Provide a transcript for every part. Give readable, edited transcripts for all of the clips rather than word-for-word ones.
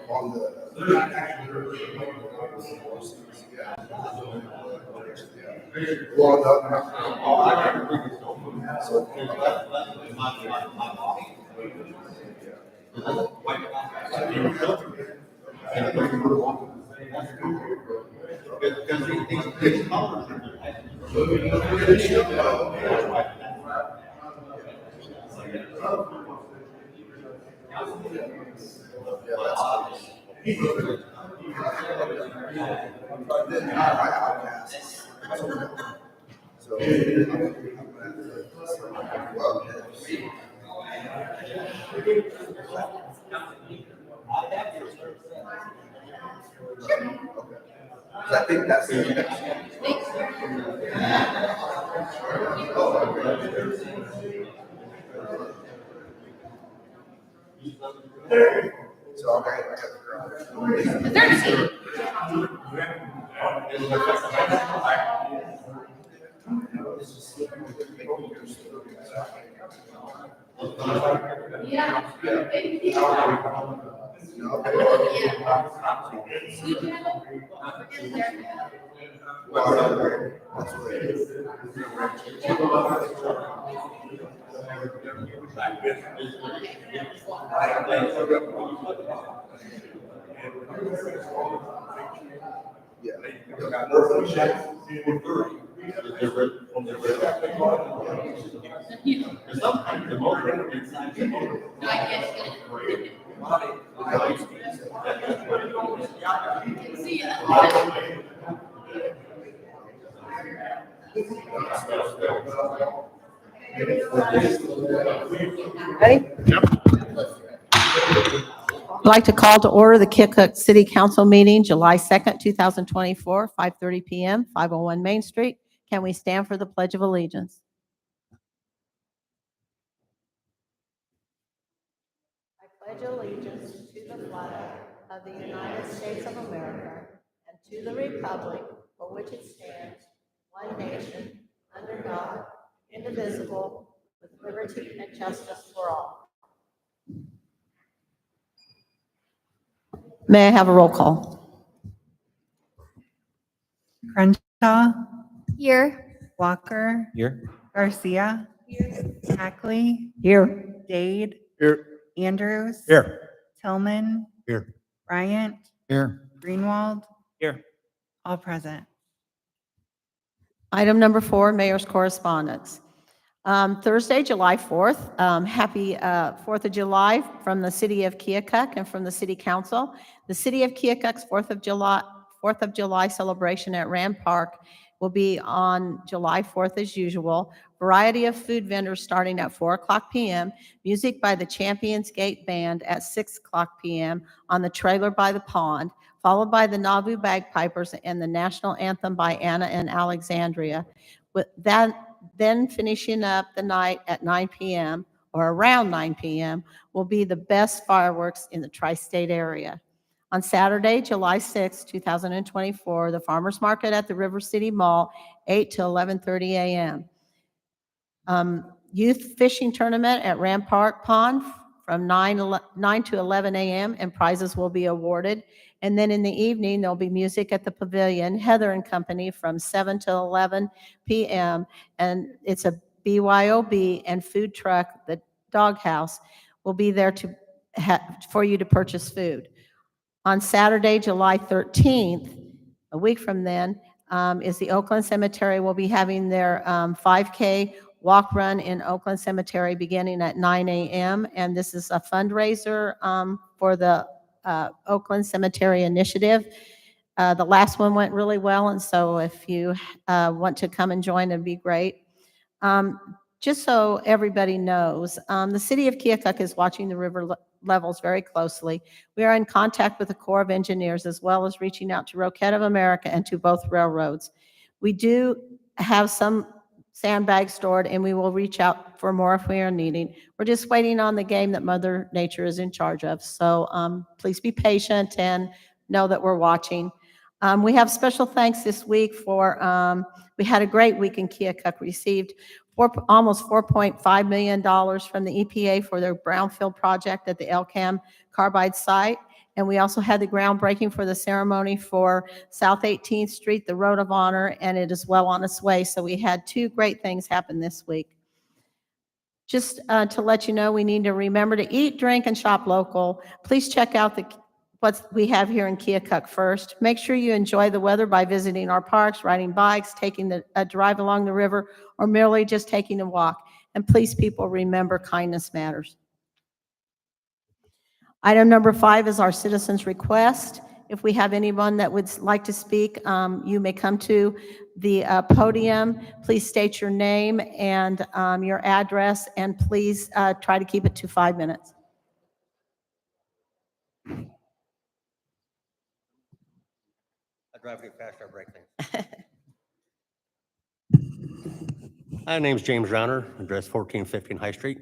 On the well, I think that's the next. So I got the girl. Ready? I'd like to call to order the Keokuk City Council meeting, July 2nd, 2024, 5:30 PM, 501 Main Street. Can we stand for the Pledge of Allegiance? I pledge allegiance to the flag of the United States of America and to the republic for which it stands, one nation, under God, indivisible, with liberty and justice for all. May I have a roll call? Crenshaw, Here. Walker, Here. Garcia, Hackley, Here. Dade, Here. Andrews, Here. Tillman, Here. Bryant, Here. Greenwald, Here. all present. Item number 4, Mayor's Correspondence. Thursday, July 4th. Happy 4th of July from the City of Keokuk and from the City Council. The City of Keokuk's 4th of July celebration at Rand Park will be on July 4th as usual. Variety of food vendors starting at 4:00 p.m. Music by the Champions Gate Band at 6:00 p.m. on the trailer by the pond, followed by the Nauvoo Bagpipers and the national anthem by Anna and Alexandria. With that, then finishing up the night at 9 p.m. or around 9 p.m. will be the best fireworks in the tri-state area. On Saturday, July 6, 2024, the Farmers Market at the River City Mall, 8 to 11:30 a.m. Youth fishing tournament at Rampart Pond from 9 to 11 a.m. and prizes will be awarded. And then in the evening, there'll be music at the Pavilion, Heather and Company from 7 to 11 p.m. And it's a BYOB and food truck, the Doghouse, will be there for you to purchase food. On Saturday, July 13th, a week from then, is the Oakland Cemetery will be having their 5K walk run in Oakland Cemetery beginning at 9 a.m. And this is a fundraiser for the Oakland Cemetery Initiative. The last one went really well, and so if you want to come and join, it'd be great. Just so everybody knows, the City of Keokuk is watching the river levels very closely. We are in contact with the Corps of Engineers as well as reaching out to Roquette of America and to both railroads. We do have some sandbags stored, and we will reach out for more if we are needing. We're just waiting on the game that Mother Nature is in charge of. So please be patient and know that we're watching. We have special thanks this week for, we had a great week in Keokuk, received almost $4.5 million from the EPA for their brownfield project at the LCAM Carbide site. And we also had the groundbreaking for the ceremony for South 18th Street, the Road of Honor, and it is well on its way. So we had two great things happen this week. Just to let you know, we need to remember to eat, drink, and shop local. Please check out what we have here in Keokuk first. Make sure you enjoy the weather by visiting our parks, riding bikes, taking a drive along the river, or merely just taking a walk. And please, people, remember kindness matters. Item number 5 is our citizens' request. If we have anyone that would like to speak, you may come to the podium. Please state your name and your address, and please try to keep it to 5 minutes. I drive too fast, I break things. My name's James Rauner, address 1415 High Street.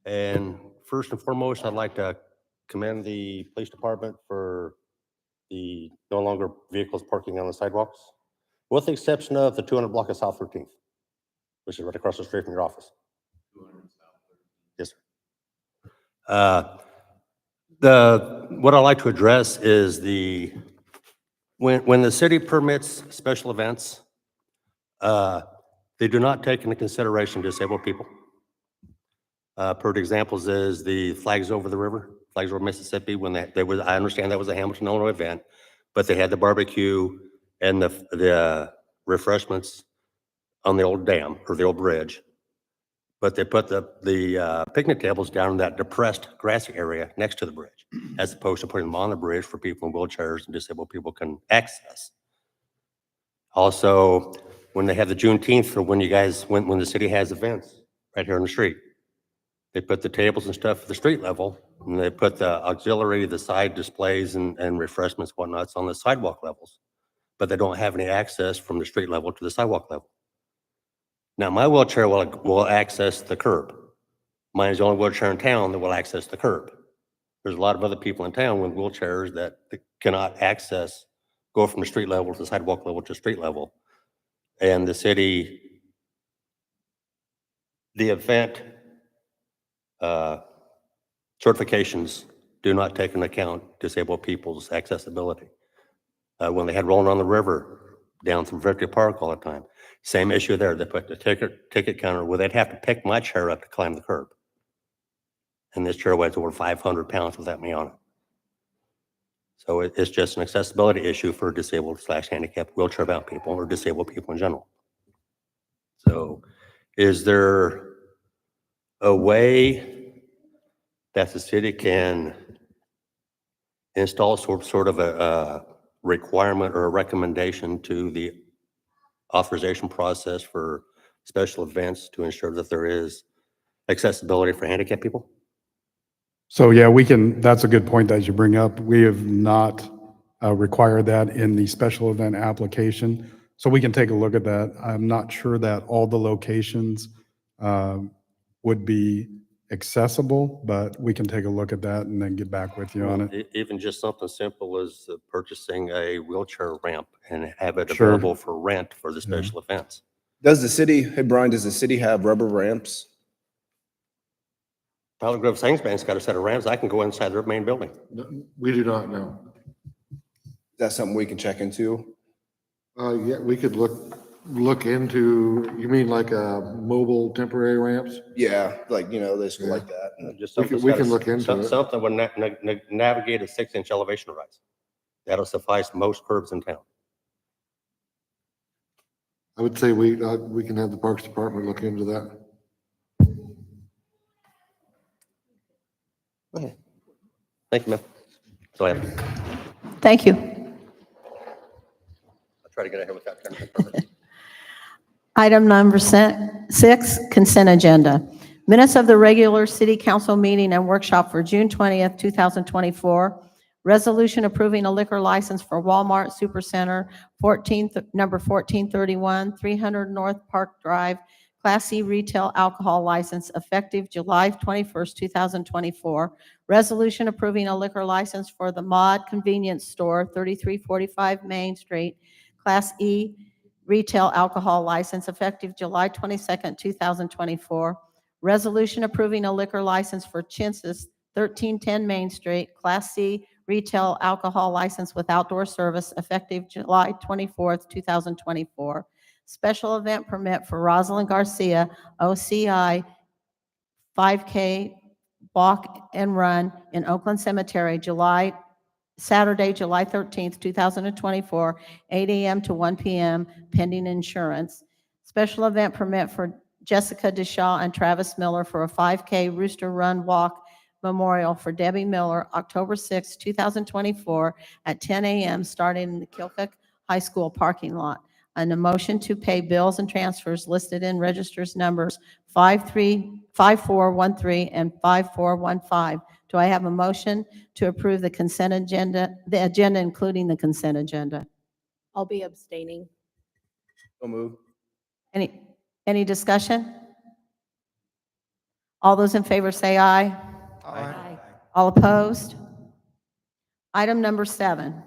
And first and foremost, I'd like to commend the police department for the no longer vehicles parking on the sidewalks, with the exception of the 200 block of South 13th, which is right across the street from your office. 200 South 13th. Yes, sir. What I'd like to address is when the city permits special events, they do not take into consideration disabled people. Per examples is the Flags Over the River, Flags Over Mississippi, when I understand that was a Hamilton, Illinois event, but they had the barbecue and the refreshments on the old dam or the old bridge. But they put the picnic tables down in that depressed grassy area next to the bridge, as opposed to putting them on the bridge for people in wheelchairs and disabled people can access. Also, when they have the Juneteenth, or when the city has events right here on the street, they put the tables and stuff at the street level, and they put the auxiliary, the side displays and refreshments, whatnots on the sidewalk levels, but they don't have any access from the street level to the sidewalk level. Now, my wheelchair will access the curb. Mine is the only wheelchair in town that will access the curb. There's a lot of other people in town with wheelchairs that cannot go from the street level to the sidewalk level to street level. And the city, the event certifications do not take into account disabled people's accessibility. When they had Rolling on the River down through Victory Park all the time, same issue there. They put the ticket counter where they'd have to pick my chair up to climb the curb. And this chair weighs over 500 pounds without me on it. So it's just an accessibility issue for disabled/handicapped wheelchair-bound people or disabled people in general. So is there a way that the city can install sort of a requirement or a recommendation to the authorization process for special events to ensure that there is accessibility for handicapped people? So yeah, that's a good point that you bring up. We have not required that in the special event application. So we can take a look at that. I'm not sure that all the locations would be accessible, but we can take a look at that and then get back with you on it. Even just something simple as purchasing a wheelchair ramp and have it Sure. available for rent for the special events. Hey Brian, does the city have rubber ramps? Palo Grove Savings Bank's got a set of ramps. I can go inside their main building. No, we do not know. Is that something we can check into? Yeah, we could look into, you mean like mobile temporary ramps? Yeah, like, this like that. Just We something can look into it. Something would navigate a 6-inch elevation rise. That'll suffice most curbs in town. I would say we can have the Parks Department look into that. Okay. Thank you, ma'am. So I have, Thank you. I'll try to get ahead without turning. Item number 6, consent agenda. Minutes of the regular city council meeting and workshop for June 20th, 2024. Resolution approving a liquor license for Walmart Supercenter, number 1431, 300 North Park Drive, Class C retail alcohol license effective July 21st, 2024. Resolution approving a liquor license for the Mod Convenience Store, 3345 Main Street, Class E retail alcohol license effective July 22nd, 2024. Resolution approving a liquor license for Chintz's 1310 Main Street, Class C retail alcohol license with outdoor service effective July 24th, 2024. Special event permit for Rosalind Garcia, OCI 5K Walk and Run in Oakland Cemetery, Saturday, July 13th, 2024, 8 a.m. to 1 p.m., pending insurance. Special event permit for Jessica DeShaw and Travis Miller for a 5K Rooster Run Walk Memorial for Debbie Miller, October 6, 2024, at 10 a.m., starting in the Keokuk High School parking lot. And a motion to pay bills and transfers listed in registers numbers 5413 and 5415. Do I have a motion to approve the consent agenda, the agenda including the consent agenda? I'll be abstaining. So move. Any discussion? All those in favor say aye. Aye. All opposed? Item number 7.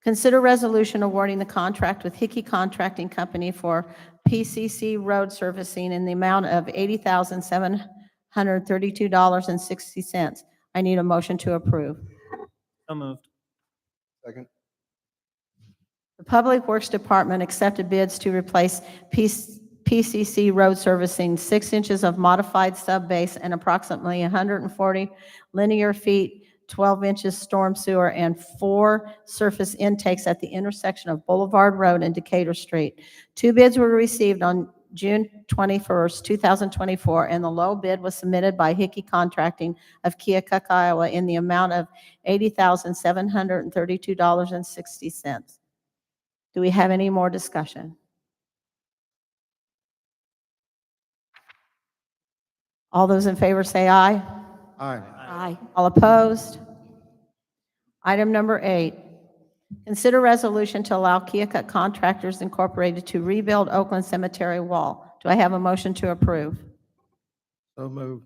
Consider resolution awarding the contract with Hickey Contracting Company for PCC road servicing in the amount of $80,732.60. I need a motion to approve. So moved. Second. The Public Works Department accepted bids to replace PCC road servicing 6 inches of modified subbase and approximately 140 linear feet, 12 inches storm sewer, and 4 surface intakes at the intersection of Boulevard Road and Decatur Street. 2 bids were received on June 21st, 2024, and the low bid was submitted by Hickey Contracting of Keokuk, Iowa, in the amount of $80,732.60. Do we have any more discussion? All those in favor say aye. Aye. Aye. All opposed? Item number 8, consider resolution to allow Keokuk Contractors Incorporated to rebuild Oakland Cemetery wall. Do I have a motion to approve? So move.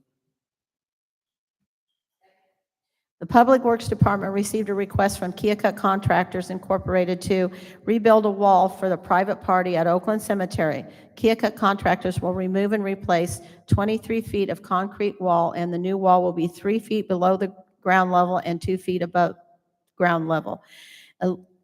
The Public Works Department received a request from Keokuk Contractors Incorporated to rebuild a wall for the private party at Oakland Cemetery. Keokuk Contractors will remove and replace 23 feet of concrete wall, and the new wall will be 3 feet below the ground level and 2 feet above ground level.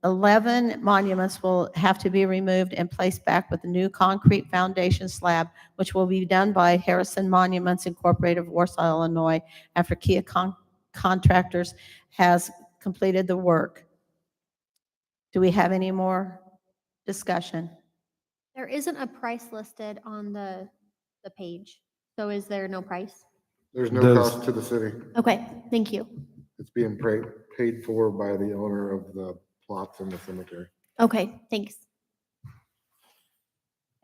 11 monuments will have to be removed and placed back with a new concrete foundation slab, which will be done by Harrison Monuments Incorporated of Warsaw, Illinois, after Keokuk Contractors has completed the work. Do we have any more discussion? There isn't a price listed on the page. So is there no price? There's no Does- cost to the city. Okay, thank you. It's being paid for by the owner of the plots in the cemetery. Okay, thanks.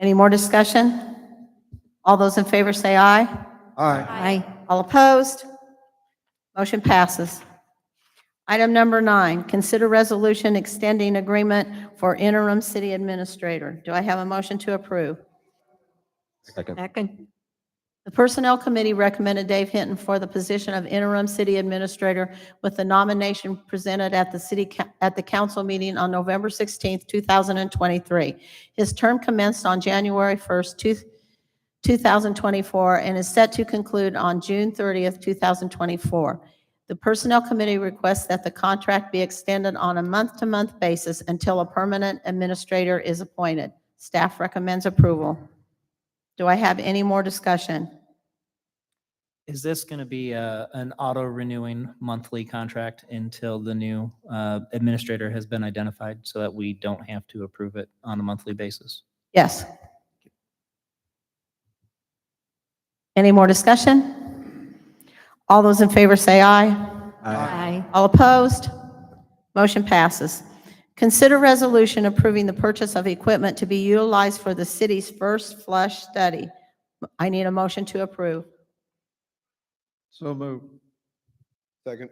Any more discussion? All those in favor say aye. Aye. Aye. All opposed? Motion passes. Item number 9, consider resolution extending agreement for interim city administrator. Do I have a motion to approve? Second. The Personnel Committee recommended Dave Hinton for the position of interim city administrator with the nomination presented at the council meeting on November 16th, 2023. His term commenced on January 1st, 2024, and is set to conclude on June 30th, 2024. The Personnel Committee requests that the contract be extended on a month-to-month basis until a permanent administrator is appointed. Staff recommends approval. Do I have any more discussion? Is this going to be an auto-renewing monthly contract until the new administrator has been identified so that we don't have to approve it on a monthly basis? Yes. Any more discussion? All those in favor say aye. Aye. All opposed? Motion passes. Consider resolution approving the purchase of equipment to be utilized for the city's first flush study. I need a motion to approve. So move. Second.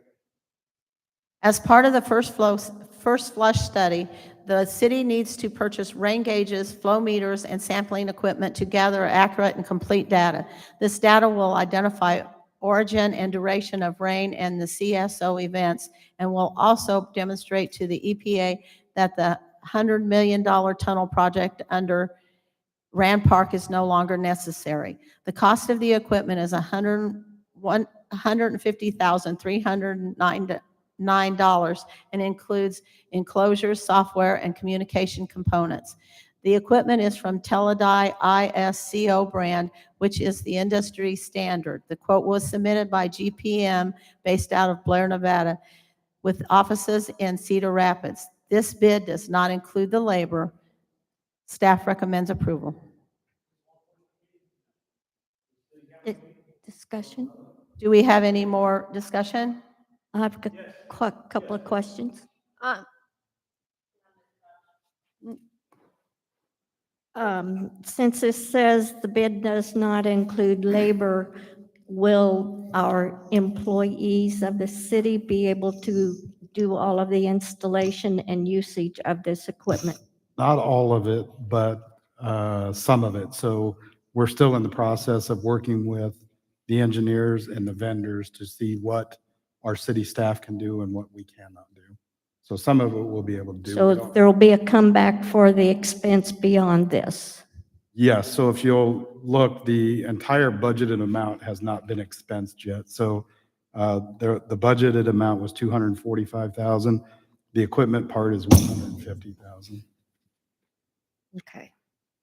As part of the first flush study, the city needs to purchase rain gauges, flow meters, and sampling equipment to gather accurate and complete data. This data will identify origin and duration of rain and the CSO events, and will also demonstrate to the EPA that the $100 million tunnel project under Rand Park is no longer necessary. The cost of the equipment is $150,309 and includes enclosures, software, and communication components. The equipment is from Teledyne ISCO brand, which is the industry standard. The quote was submitted by GPM based out of Blair, Nevada, with offices in Cedar Rapids. This bid does not include the labor. Staff recommends approval. Discussion? Do we have any more discussion? I have a couple of questions. Since it says the bid does not include labor, will our employees of the city be able to do all of the installation and usage of this equipment? Not all of it, but some of it. So we're still in the process of working with the engineers and the vendors to see what our city staff can do and what we cannot do. So some of it we'll be able to do. We So don't- there will be a comeback for the expense beyond this. Yes, so if you'll look, the entire budgeted amount has not been expensed yet. So the budgeted amount was 245,000. The equipment part is 150,000. Okay.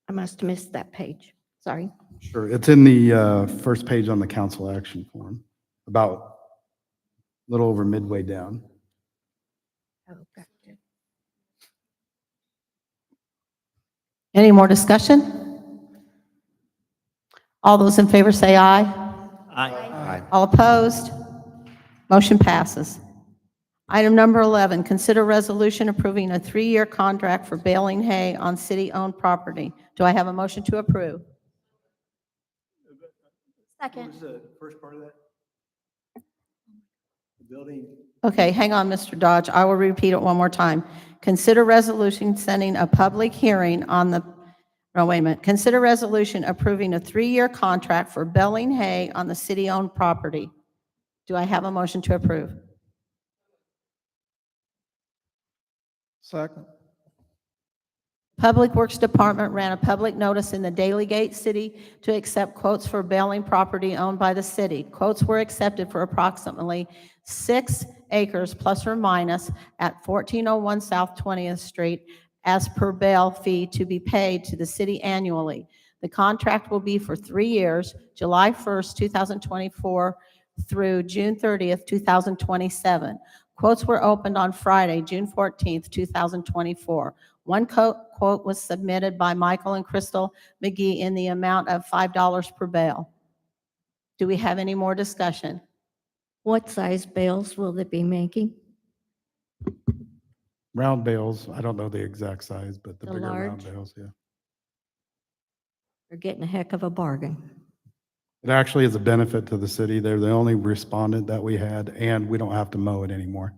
I must have missed that page. Sorry. Sure, it's in the first page on the council action form, about a little over midway down. Oh, gotcha. Any more discussion? All those in favor say aye. Aye. All opposed? Motion passes. Item number 11, consider resolution approving a 3-year contract for baling hay on city-owned property. Do I have a motion to approve? Second. the first part of that? The building? Okay, hang on, Mr. Dodge. I will repeat it one more time. Consider resolution sending a public hearing on the, no, wait a minute. Consider resolution approving a 3-year contract for baling hay on the city-owned property. Do I have a motion to approve? Second. Public Works Department ran a public notice in the Daily Gate City to accept quotes for baling property owned by the city. Quotes were accepted for approximately 6 acres plus or minus at 1401 South 20th Street as per bale fee to be paid to the city annually. The contract will be for 3 years, July 1st, 2024 through June 30th, 2027. Quotes were opened on Friday, June 14th, 2024. One quote was submitted by Michael and Crystal McGee in the amount of $5 per bale. Do we have any more discussion? What size bales will they be making? Round bales, I don't know the exact size, but the The bigger round large? bales, yeah. They're getting a heck of a bargain. It actually is a benefit to the city. They're the only respondent that we had, and we don't have to mow it anymore.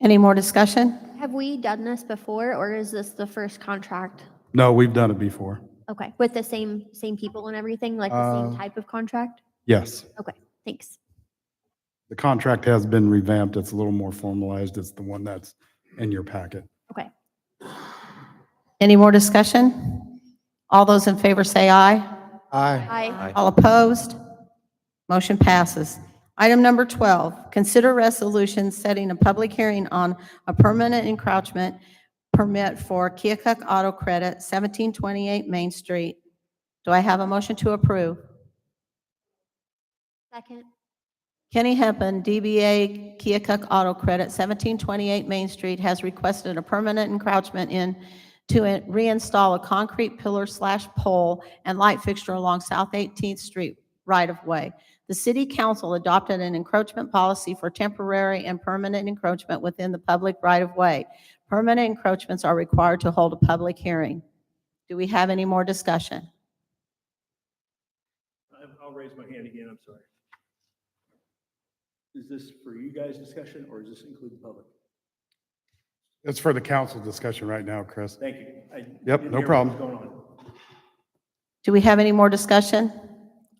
Any more discussion? Have we done this before, or is this the first contract? No, we've done it before. Okay, with the same people and everything, like the same Uh, type of contract? Yes, Okay, thanks. the contract has been revamped. It's a little more formalized. It's the one that's in your packet. Okay. Any more discussion? All those in favor say aye. Aye. All opposed? Motion passes. Item number 12, consider resolution setting a public hearing on a permanent encroachment permit for Keokuk Auto Credit, 1728 Main Street. Do I have a motion to approve? Second. Kenny Hempen, DBA Keokuk Auto Credit, 1728 Main Street, has requested a permanent encroachment to reinstall a concrete pillar/pole and light fixture along South 18th Street right-of-way. The city council adopted an encroachment policy for temporary and permanent encroachment within the public right-of-way. Permanent encroachments are required to hold a public hearing. Do we have any more discussion? I'll raise my hand again, I'm sorry. Is this for you guys' discussion, or does this include the public? It's for the council discussion right now, Chris. Thank you. I Yep, didn't no hear what was problem. going on. Do we have any more discussion?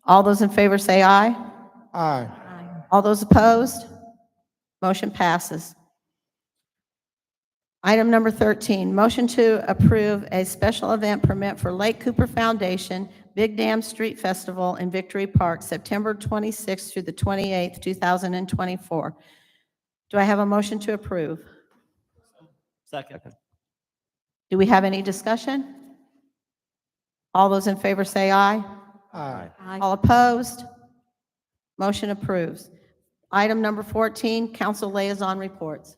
All those in favor say aye. Aye. All those opposed? Motion passes. Item number 13, motion to approve a special event permit for Lake Cooper Foundation Big Dam Street Festival in Victory Park, September 26th through the 28th, 2024. Do I have a motion to approve? Second. Do we have any discussion? All those in favor say aye. Aye. All opposed? Motion approves. Item number 14, council liaison reports.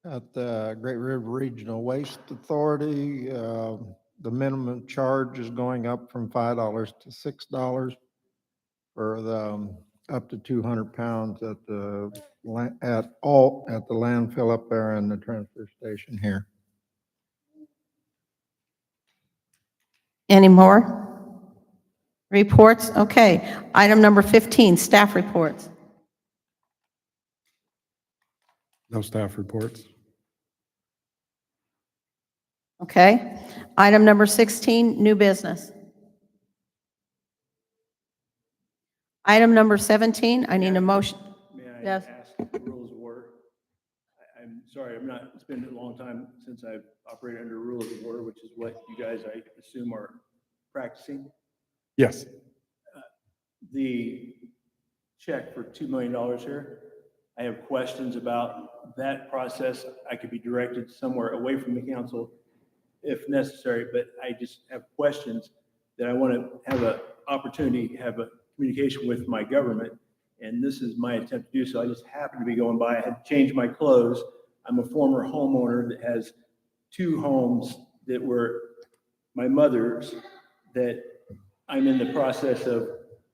At the Great River Regional Waste Authority, the minimum charge is going up from $5 to $6 for the up to 200 pounds at the landfill up there and the transfer station here. Any more reports? Okay. Item number 15, staff reports. No staff reports. Okay. Item number 16, new business. Item number 17, I need a motion. May I Yes. ask the rules of order? I'm sorry, it's been a long time since I've operated under rules of order, which is what you guys, I assume, are practicing. Yes. The check for $2 million here, I have questions about that process. I could be directed somewhere away from the council if necessary, but I just have questions that I want to have an opportunity to have a communication with my government, and this is my attempt to do so. I just happened to be going by. I had to change my clothes. I'm a former homeowner that has 2 homes that were my mother's that I'm in the process of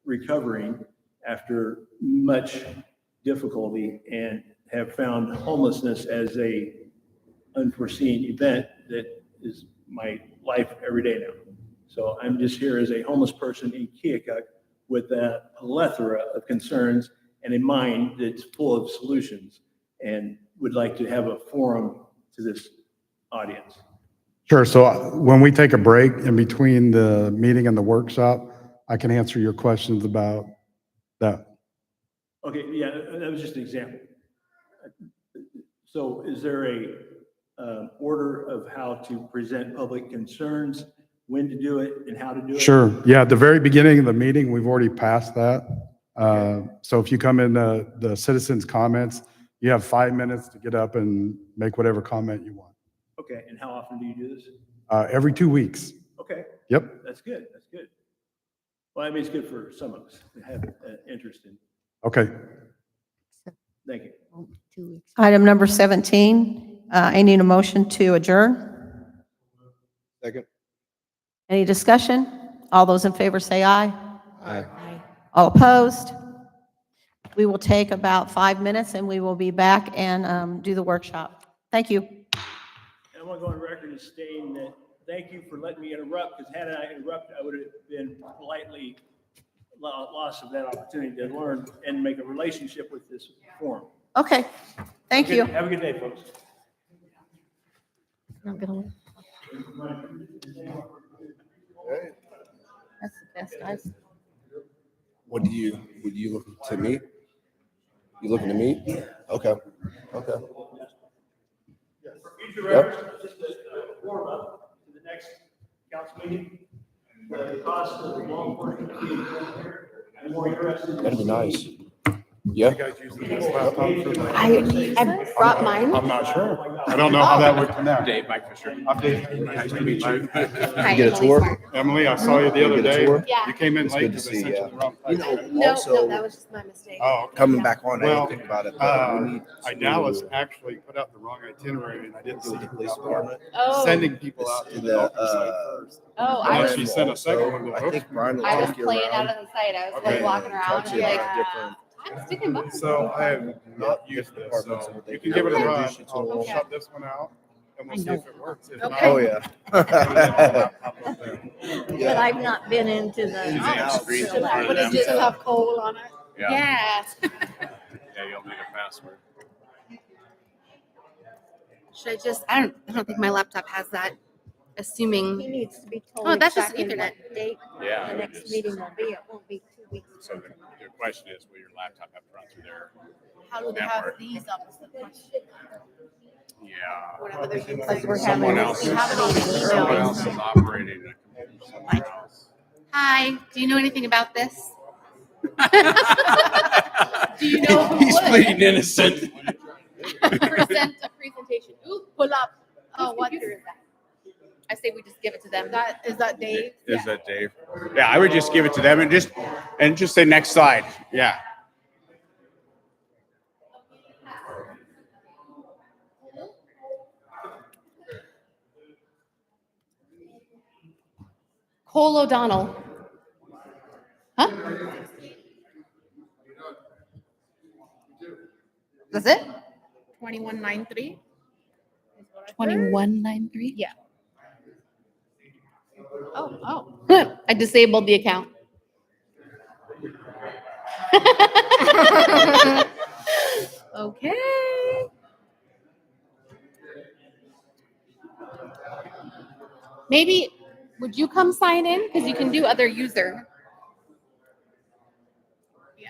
recovering after much difficulty, and have found homelessness as a unforeseen event that is my life every day now. So I'm just here as a homeless person in Keokuk with a plethora of concerns and a mind that's full of solutions, and would like to have a forum to this audience. Sure. So when we take a break in between the meeting and the workshop, I can answer your questions about that. Okay, yeah, that was just an example. So is there a order of how to present public concerns, when to do it and how to do it? Sure. Yeah, at the very beginning of the meeting, we've already passed that. So if you come in the citizens' comments, you have 5 minutes to get up and make whatever comment you want. Okay, and how often do you do this? Every 2 weeks. Okay. Yep. That's good, that's good. Well, I mean, it's good for some of us to have an interest in. Okay. Thank you. Item number 17, I need a motion to adjourn. Second. Any discussion? All those in favor say aye. Aye. All opposed? We will take about 5 minutes and we will be back and do the workshop. Thank you. And I want to go on record as stating that thank you for letting me interrupt, because had I interrupted, I would have been politely lost of that opportunity to learn and make a relationship with this forum. Okay, thank you. Have a good day, folks. Not gonna- That's the best, guys. What do you look to me? You looking to me? Okay. Okay. For future reference, just a warm up to the next council meeting. The cost of the long portion of being here, I'm more interested in. That'd be nice. Yeah. I brought mine. I'm not sure. I don't know how that would connect. Dave, Mike Fisher. I'm Dave. Nice to meet you. Hi, You get a Emily tour? Smart. Emily, I saw you the other You get a day. tour? Yeah. You came in It's late good to because I see sent you. you the wrong You place. know, No, also, that was just my mistake. Oh, coming back on, I Well, didn't think about it, but we need I Dallas actually put out the wrong itinerary and I didn't to see the who police got what. department. Oh, Sending people out to the The, open site first. oh, And I then was, she sent a second one. I think Brian will I was take you playing out around. of the site. I was Okay. like walking around Talk and to you like, about different, I'm sticking by. So I have not used different this, departments so and what they you do. can give it a run. Introduce you to I'll them. shut this one out and we'll see if it works. If not, Okay. Oh, yeah. put it on the laptop up there. But I've not been into the. Screens to in that. front of Would it them. just have coal on it? Yeah. Yeah. Yeah, you'll need a password. Should I just, I don't think my laptop has that, assuming. He needs to be told. Oh, that's just exactly Ethernet. what date Yeah, the we next just- meeting will be. It won't be 2 weeks. So your question is, will your laptop have to run through there? How do they have these up is the question. Yeah. Whatever they're using. Because we're Someone having, else, We have it on the someone email. else is operating a computer somewhere else. Hi, do you know anything about this? Do you know who He's would pleading innocent. present a presentation? Ooh, pull up. Oh, what is that? I say we just give it to them. Is that Dave? Is that Dave? Yeah, I would just give it to them and just say next slide. Yeah. Cole O'Donnell. Huh? That's it? 2193. 2193? Yeah. Oh. I disabled the account. Okay. Maybe, would you come sign in? Because you can do other user. Yeah.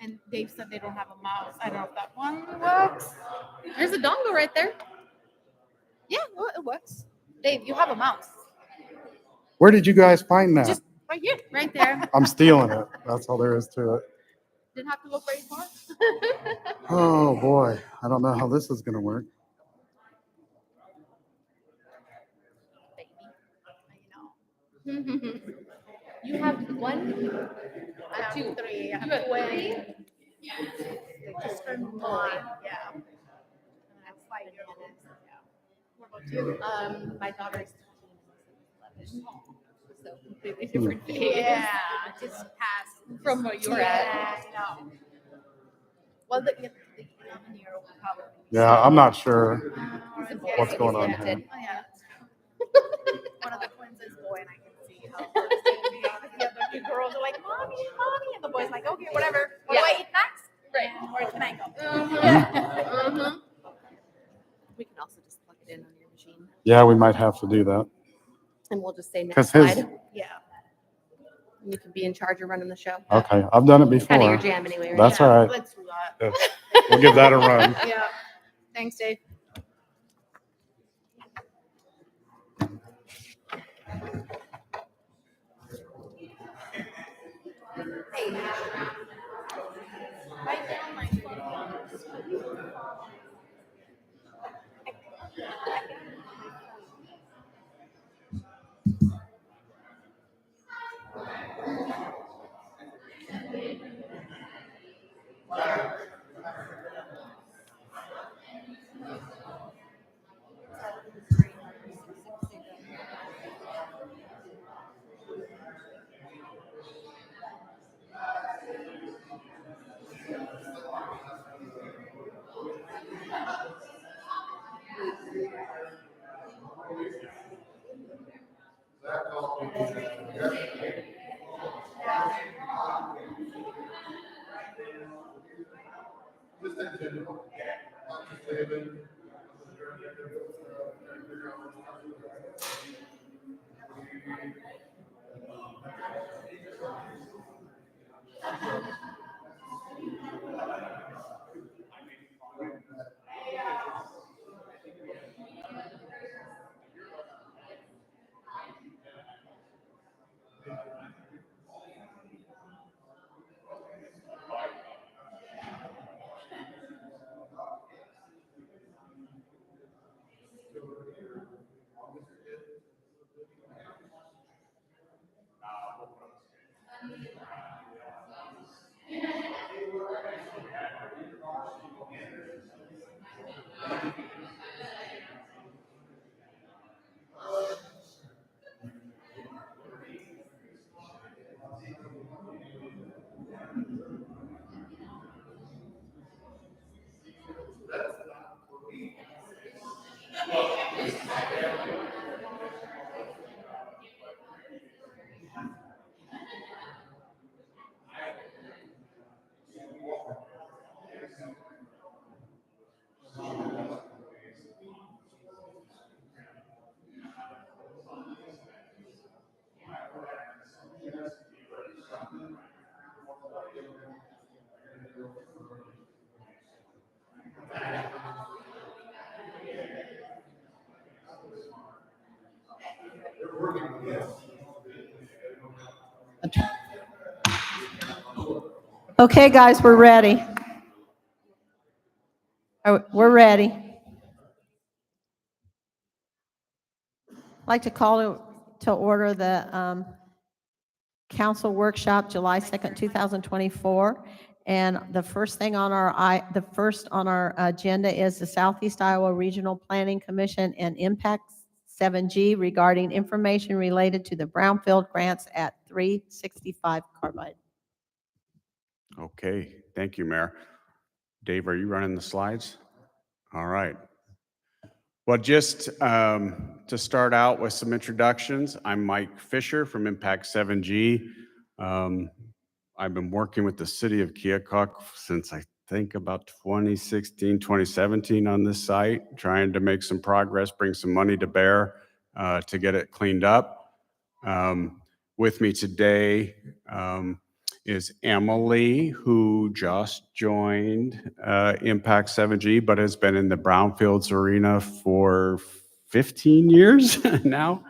And Dave said they don't have a mouse. I don't know if that one works. There's a dongle right there. Yeah, well, it works. Dave, you have a mouse. Where did you guys find that? Just right here, right there. I'm stealing it. That's all there is to it. Didn't have to look very far. Oh, boy. I don't know how this is going to work. You have one, two, three. I have 20. Yeah. They just turned 9. Yeah. That's 5 minutes. Yeah. What about you? My daughter's 11. So completely different thing. Yeah, just passed from where you're at. No. Well, the 11-year-old probably. Yeah, I'm not sure what's going on Oh, here. yeah. One of the twins is boy, and I can see how close they would be. The other two girls are like, mommy, mommy, and the boy's like, okay, whatever. What do I eat next? Right. And where can I go? We can also just plug it in on your machine, Yeah, we might have to do that. and we'll just say next 'Cause his- slide. Yeah. You can be in charge of running the show. Okay, I've done it Kind of before. your jam anyway, right? That's all right. Let's do that. Yeah. We'll give that a run. Yeah. Thanks, Dave. Write down my phone. Okay, guys, we're ready. Oh, we're ready. I'd like to call to order the council workshop, July 2nd, 2024. And the first thing on our agenda is the Southeast Iowa Regional Planning Commission and Impact 7G regarding information related to the brownfield grants at 365 Carbide. Okay, thank you, Mayor. Dave, are you running the slides? All right. Well, just to start out with some introductions, I'm Mike Fisher from Impact 7G. I've been working with the city of Keokuk since I think about 2016, 2017 on this site, trying to make some progress, bring some money to bear to get it cleaned up. With me today is Emily, who just joined Impact 7G, but has been in the brownfields arena for 15 years now.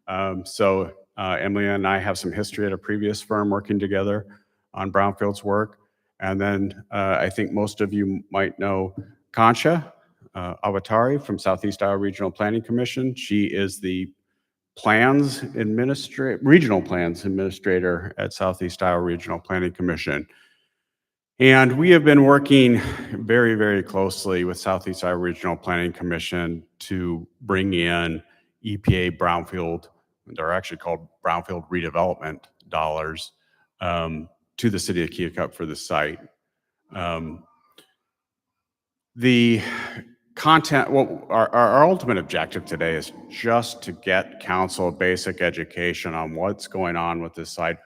Emily and I have some history at a previous firm working together on brownfields work. And then I think most of you might know Concha Avatari from Southeast Iowa Regional Planning Commission. She is the regional plans administrator at Southeast Iowa Regional Planning Commission. And we have been working very, very closely with Southeast Iowa Regional Planning Commission to bring in EPA brownfield, they're actually called brownfield redevelopment dollars, to the city of Keokuk for the site. The content, well, our ultimate objective today is just to get council a basic education on what's going on with this site,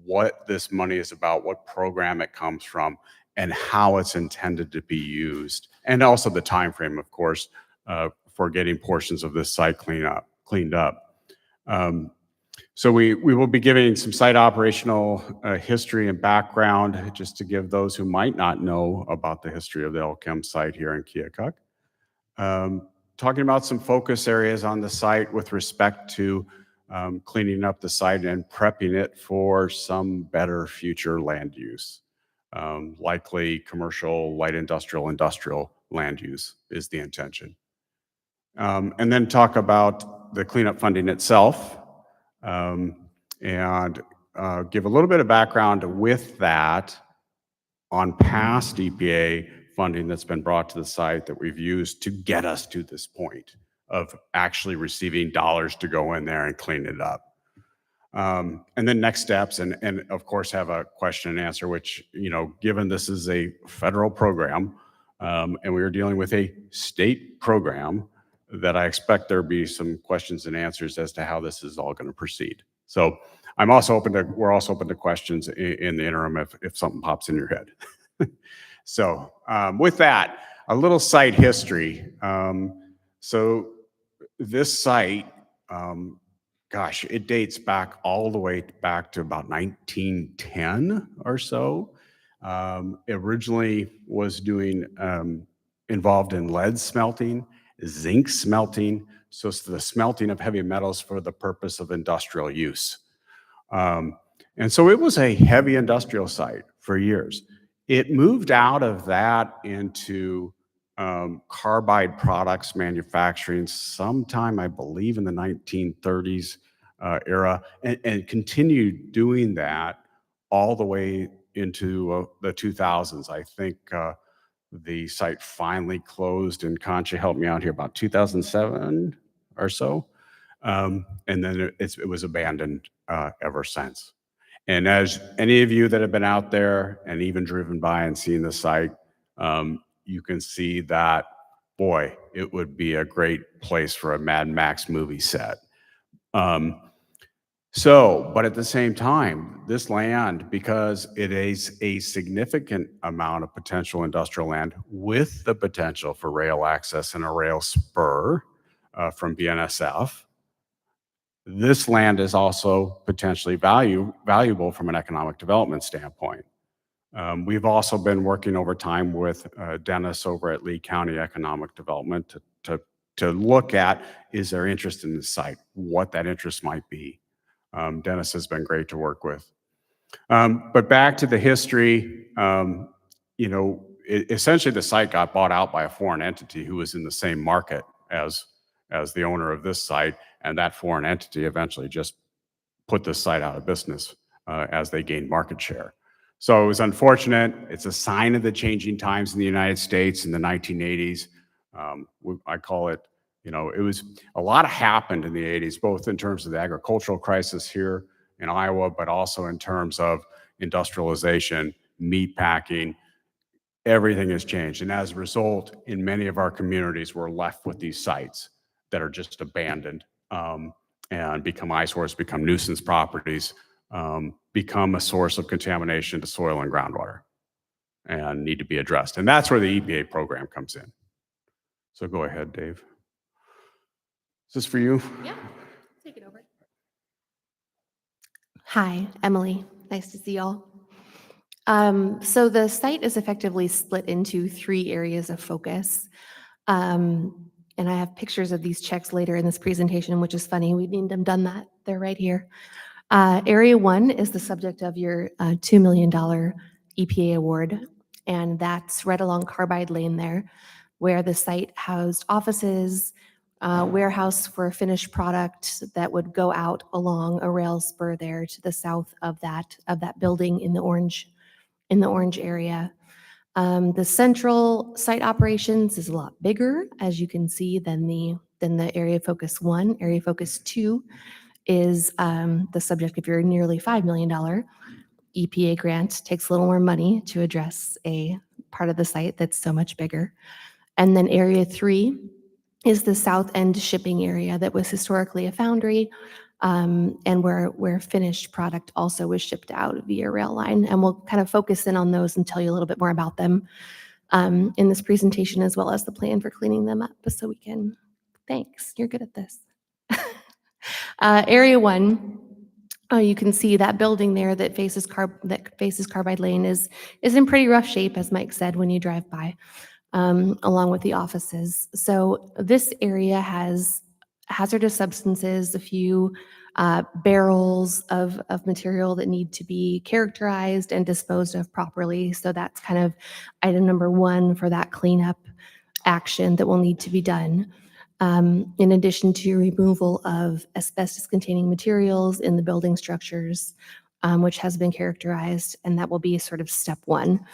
what this money is about, what program it comes from, and how it's intended to be used, and also the time frame, of course, for getting portions of this site cleaned up. So we will be giving some site operational history and background, just to give those who might not know about the history of the Elchem site here in Keokuk. Talking about some focus areas on the site with respect to cleaning up the site and prepping it for some better future land use. Likely commercial, light industrial land use is the intention. And then talk about the cleanup funding itself, and give a little bit of background with that on past EPA funding that's been brought to the site that we've used to get us to this point of actually receiving dollars to go in there and clean it up. And then next steps, and of course have a question and answer, which, given this is a federal program, and we are dealing with a state program, that I expect there'll be some questions and answers as to how this is all going to proceed. So we're also open to questions in the interim if something pops in your head. So with that, a little site history. So this site, it dates back all the way back to about 1910 or so. Originally was involved in lead smelting, zinc smelting, so it's the smelting of heavy metals for the purpose of industrial use. And so it was a heavy industrial site for years. It moved out of that into carbide products manufacturing sometime, I believe, in the 1930s era, and continued doing that all the way into the 2000s. I think the site finally closed, and Concha helped me out here, about 2007 or so. And then it was abandoned ever since. And as any of you that have been out there and even driven by and seen the site, you can see that, boy, it would be a great place for a Mad Max movie set. But at the same time, this land, because it is a significant amount of potential industrial land with the potential for rail access and a rail spur from BNSF, this land is also potentially valuable from an economic development standpoint. We've also been working over time with Dennis over at Lee County Economic Development to look at, is there interest in this site, what that interest might be. Dennis has been great to work with. But back to the history, essentially the site got bought out by a foreign entity who was in the same market as the owner of this site, and that foreign entity eventually just put this site out of business as they gained market share. So it was unfortunate. It's a sign of the changing times in the United States in the 1980s. I call it, it was a lot happened in the 80s, both in terms of the agricultural crisis here in Iowa, but also in terms of industrialization, meat packing. Everything has changed. And as a result, in many of our communities, we're left with these sites that are just abandoned and become eyesores, become nuisance properties, become a source of contamination to soil and groundwater and need to be addressed. And that's where the EPA program comes in. So go ahead, Dave. Is this for you? Yeah, take it over. Hi, Emily. Nice to see y'all. So the site is effectively split into 3 areas of focus. And I have pictures of these checks later in this presentation, which is funny. We need them done that. They're right here. Area 1 is the subject of your $2 million EPA award, and that's right along Carbide Lane there, where the site housed offices, warehouse for a finished product that would go out along a rail spur there to the south of that building in the orange area. The central site operations is a lot bigger, as you can see, than the Area Focus 1. Area Focus 2 is the subject of your nearly $5 million EPA grant. Takes a little more money to address a part of the site that's so much bigger. And then Area 3 is the south end shipping area that was historically a foundry, and where finished product also was shipped out via rail line. And we'll kind of focus in on those and tell you a little bit more about them in this presentation, as well as the plan for cleaning them up so we can, thanks, you're good at this. Area 1, you can see that building there that faces Carbide Lane is in pretty rough shape, as Mike said, when you drive by, along with the offices. So this area has hazardous substances, a few barrels of material that need to be characterized and disposed of properly. So that's kind of item number 1 for that cleanup action that will need to be done. In addition to removal of asbestos-containing materials in the building structures, which has been characterized, and that will be sort of step 1.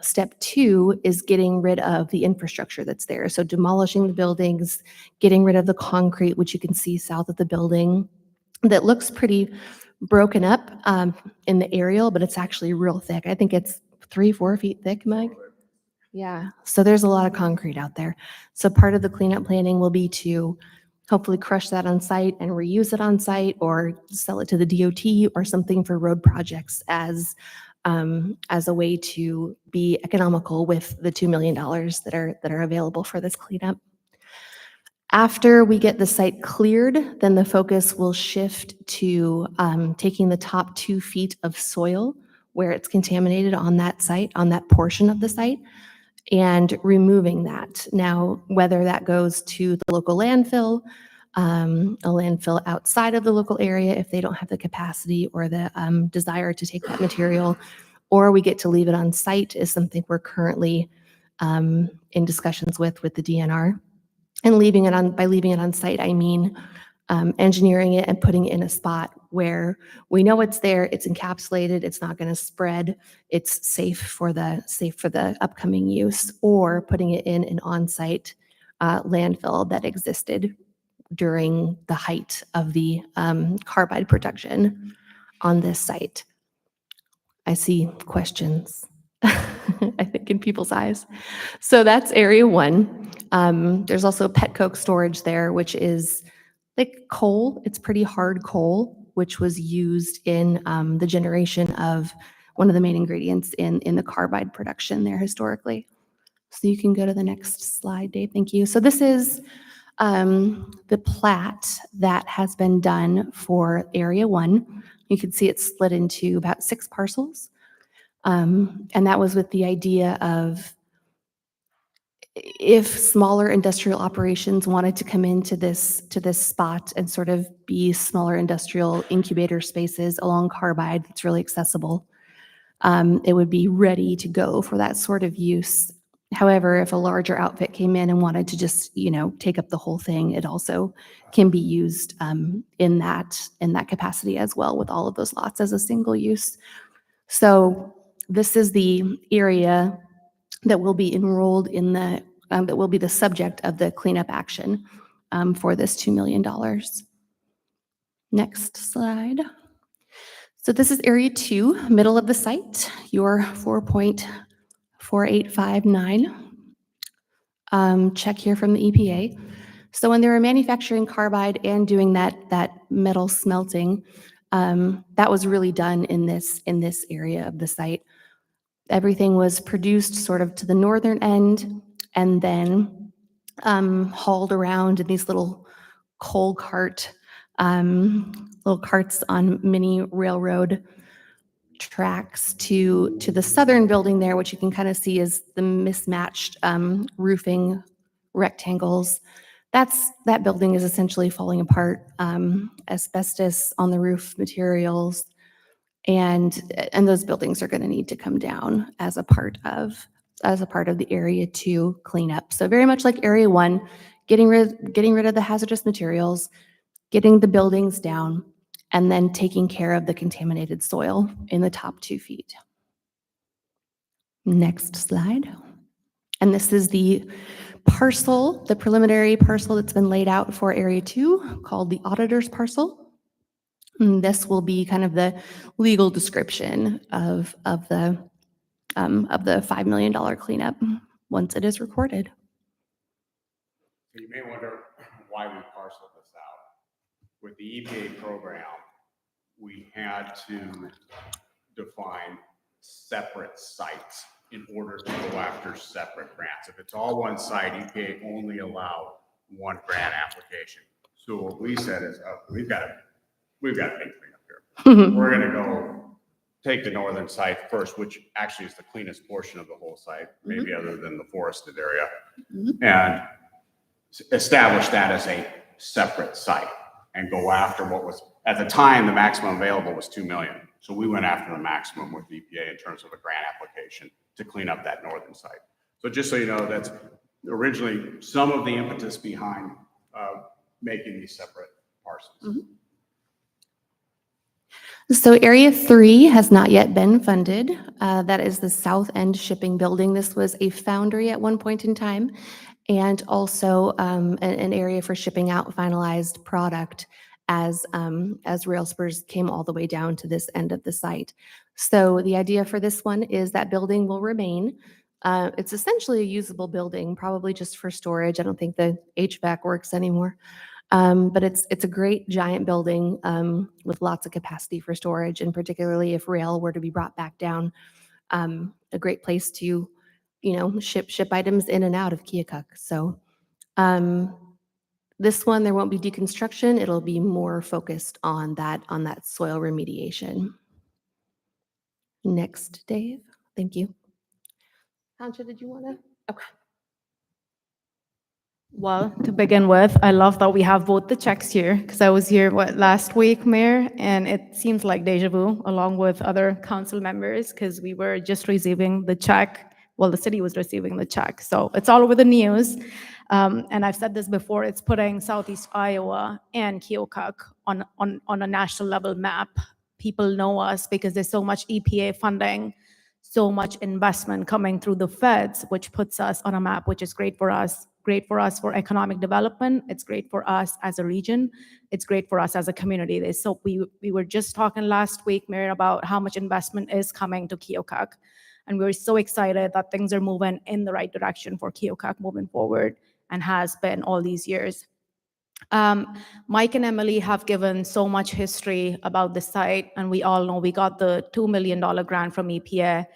Step 2 is getting rid of the infrastructure that's there. So demolishing the buildings, getting rid of the concrete, which you can see south of the building, that looks pretty broken up in the aerial, but it's actually real thick. I think it's 3-4 feet thick, Mike. Yeah, so there's a lot of concrete out there. So part of the cleanup planning will be to hopefully crush that on site and reuse it on site, or sell it to the DOT or something for road projects as a way to be economical with the $2 million that are available for this cleanup. After we get the site cleared, then the focus will shift to taking the top 2 feet of soil where it's contaminated on that site, on that portion of the site, and removing that. Now, whether that goes to the local landfill, a landfill outside of the local area if they don't have the capacity or the desire to take that material, or we get to leave it on site, is something we're currently in discussions with the DNR. And by leaving it on site, I mean engineering it and putting it in a spot where we know it's there, it's encapsulated, it's not going to spread, it's safe for the upcoming use, or putting it in an on-site landfill that existed during the height of the carbide production on this site. I see questions, I think, in people's eyes. So that's area 1. There's also pet coke storage there, which is like coal. It's pretty hard coal, which was used in the generation of one of the main ingredients in the carbide production there historically. So you can go to the next slide, Dave. Thank you. So this is the plat that has been done for area 1. You can see it's split into about 6 parcels. And that was with the idea of if smaller industrial operations wanted to come into this spot and sort of be smaller industrial incubator spaces along Carbide, that's really accessible, it would be ready to go for that sort of use. However, if a larger outfit came in and wanted to just, take up the whole thing, it also can be used in that capacity as well, with all of those lots as a single use. So this is the area that will be enrolled in that will be the subject of the cleanup action for this $2 million. Next slide. So this is area 2, middle of the site, your 4.4859. Check here from the EPA. So when they were manufacturing carbide and doing that metal smelting, that was really done in this area of the site. Everything was produced sort of to the northern end and then hauled around in these little coal carts on mini railroad tracks to the southern building there, which you can kind of see is the mismatched roofing rectangles. That building is essentially falling apart. Asbestos on the roof materials, and those buildings are going to need to come down as a part of the area 2 cleanup. So very much like area 1, getting rid of the hazardous materials, getting the buildings down, and then taking care of the contaminated soil in the top 2 feet. Next slide. And this is the parcel, the preliminary parcel that's been laid out for area 2, called the auditor's parcel. And this will be kind of the legal description of the $5 million cleanup once it is recorded. So you may wonder why we parceled this out. With the EPA program, we had to define separate sites in order to go after separate grants. If it's all one site, EPA only allowed one grant application. So what we said is, we've got a big cleanup here. We're gonna go take the northern site first, which actually is the cleanest portion of the whole site, maybe other than the forested area, and establish that as a separate site and go after what was, at the time, the maximum available was 2 million. So we went after the maximum with EPA in terms of a grant application to clean up that northern site. So just so you know, that's originally some of the impetus behind making these separate parcels. So area 3 has not yet been funded. That is the South End Shipping Building. This was a foundry at one point in time, and also an area for shipping out finalized product as rail spurs came all the way down to this end of the site. So the idea for this one is that building will remain. It's essentially a usable building, probably just for storage. I don't think the HVAC works anymore. But it's a great giant building with lots of capacity for storage, and particularly if rail were to be brought back down, a great place to, ship items in and out of Keokuk. So this one, there won't be deconstruction. It'll be more focused on that soil remediation. Next, Dave. Thank you. Concha, did you want to? Okay. Well, to begin with, I love that we have both the checks here, because I was here, last week, Mayor, and it seems like deja vu, along with other council members, because we were just receiving the check. Well, the city was receiving the check. So it's all over the news. And I've said this before, it's putting Southeast Iowa and Keokuk on a national level map. People know us because there's so much EPA funding, so much investment coming through the feds, which puts us on a map, which is great for us for economic development. It's great for us as a region. It's great for us as a community. So we were just talking last week, Mayor, about how much investment is coming to Keokuk. And we're so excited that things are moving in the right direction for Keokuk moving forward, and has been all these years. Mike and Emily have given so much history about the site, and we all know we got the $2 million grant from EPA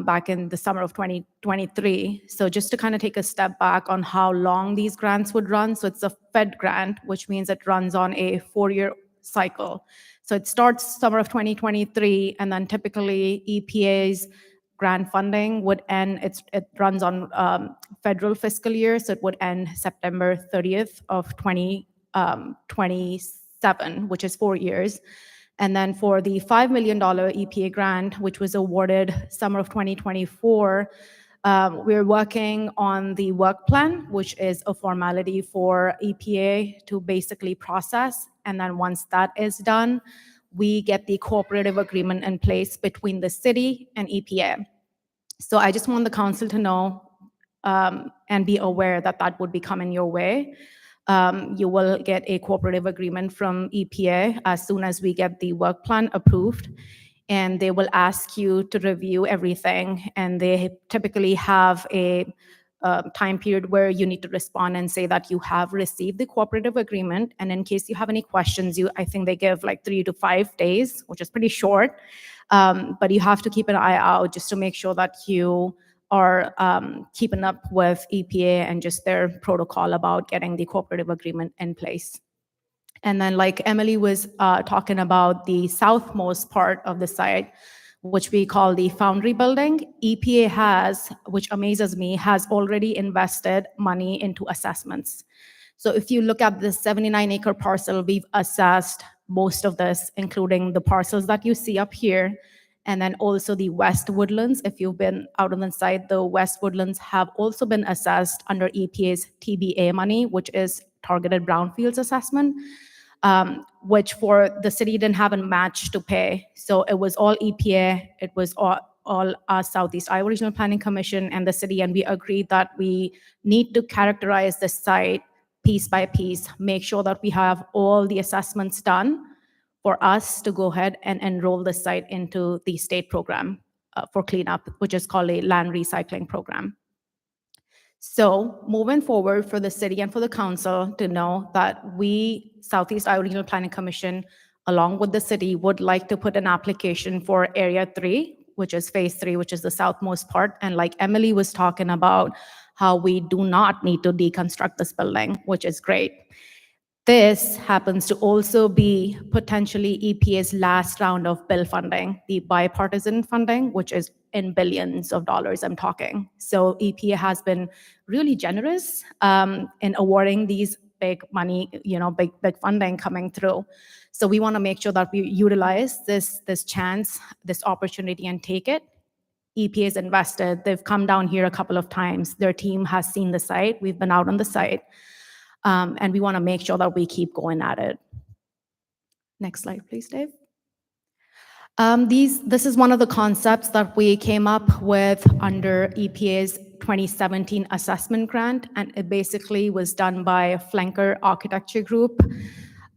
back in the summer of 2023. So just to kind of take a step back on how long these grants would run. So it's a Fed grant, which means it runs on a 4-year cycle. So it starts summer of 2023, and then typically EPA's grant funding would end, it runs on federal fiscal year, so it would end September 30th of 2027, which is 4 years. And then for the $5 million EPA grant, which was awarded summer of 2024, we're working on the work plan, which is a formality for EPA to basically process. And then once that is done, we get the cooperative agreement in place between the city and EPA. So I just want the council to know and be aware that that would be coming your way. You will get a cooperative agreement from EPA as soon as we get the work plan approved. And they will ask you to review everything. And they typically have a time period where you need to respond and say that you have received the cooperative agreement. And in case you have any questions, I think they give like 3 to 5 days, which is pretty short. But you have to keep an eye out just to make sure that you are keeping up with EPA and just their protocol about getting the cooperative agreement in place. And then like Emily was talking about the southmost part of the site, which we call the Foundry Building, EPA has, which amazes me, has already invested money into assessments. So if you look at the 79-acre parcel, we've assessed most of this, including the parcels that you see up here, and then also the West Woodlands. If you've been out on the site, the West Woodlands have also been assessed under EPA's TBA money, which is Targeted Brownfields Assessment, which for the city didn't have a match to pay. So it was all EPA, it was all Southeast Iowa Regional Planning Commission and the city, and we agreed that we need to characterize the site piece by piece, make sure that we have all the assessments done for us to go ahead and enroll the site into the state program for cleanup, which is called a land recycling program. So moving forward for the city and for the council to know that we, Southeast Iowa Regional Planning Commission, along with the city, would like to put an application for Area 3, which is Phase 3, which is the southmost part. And like Emily was talking about, how we do not need to deconstruct this building, which is great. This happens to also be potentially EPA's last round of bill funding, the bipartisan funding, which is in billions of dollars, I'm talking. So EPA has been really generous in awarding these big money, big funding coming through. So we want to make sure that we utilize this chance, this opportunity, and take it. EPA is invested. They've come down here a couple of times. Their team has seen the site. We've been out on the site. And we want to make sure that we keep going at it. Next slide, please, Dave. This is one of the concepts that we came up with under EPA's 2017 assessment grant, and it basically was done by Flanker Architecture Group.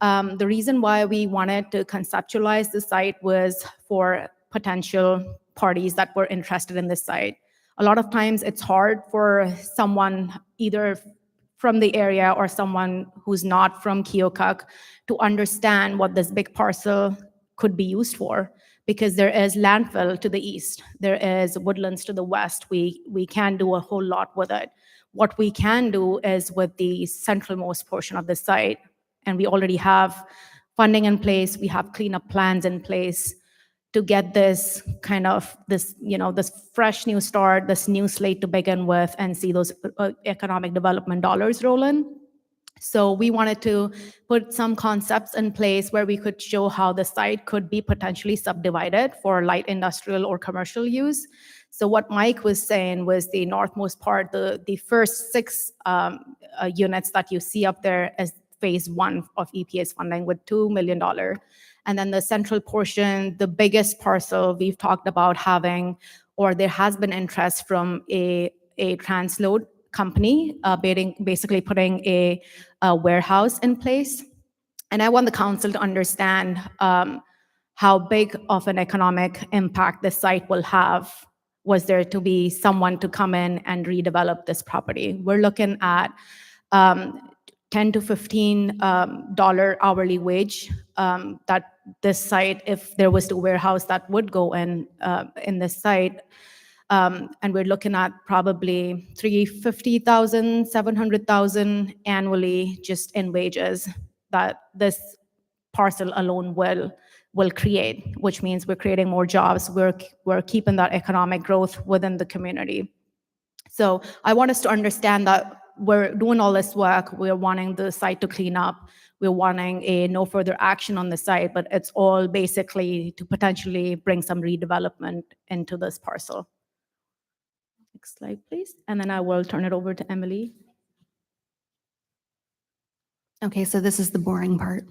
The reason why we wanted to conceptualize the site was for potential parties that were interested in this site. A lot of times it's hard for someone either from the area or someone who's not from Keokuk to understand what this big parcel could be used for, because there is landfill to the east, there is woodlands to the west. We can't do a whole lot with it. What we can do is with the centralmost portion of the site, and we already have funding in place, we have cleanup plans in place to get this kind of this fresh new start, this new slate to begin with, and see those economic development dollars roll in. So we wanted to put some concepts in place where we could show how the site could be potentially subdivided for light industrial or commercial use. So what Mike was saying was the northmost part, the first 6 units that you see up there as Phase 1 of EPA's funding with $2 million. And then the central portion, the biggest parcel we've talked about having, or there has been interest from a transload company, basically putting a warehouse in place. And I want the council to understand how big of an economic impact this site will have, was there to be someone to come in and redevelop this property. We're looking at $10 to $15 hourly wage that this site, if there was a warehouse that would go in this site, and we're looking at probably $350,000, $700,000 annually just in wages that this parcel alone will will create, which means we're creating more jobs. We're keeping that economic growth within the community. So I want us to understand that we're doing all this work. We're wanting the site to clean up. We're wanting a no further action on the site, but it's all basically to potentially bring some redevelopment into this parcel. Next slide, please. And then I will turn it over to Emily. Okay, so this is the boring part.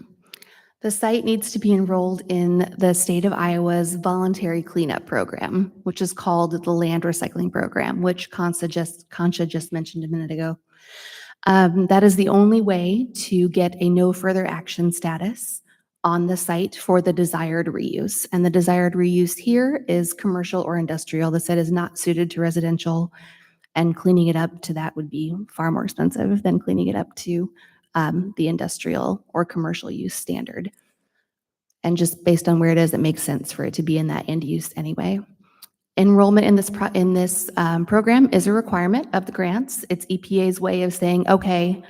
The site needs to be enrolled in the state of Iowa's voluntary cleanup program, which is called the Land Recycling Program, which Concha just mentioned a minute ago. That is the only way to get a no further action status on the site for the desired reuse. And the desired reuse here is commercial or industrial. The site is not suited to residential, and cleaning it up to that would be far more expensive than cleaning it up to the industrial or commercial use standard. And just based on where it is, it makes sense for it to be in that end use anyway. Enrollment in this program is a requirement of the grants. It's EPA's way of saying, okay,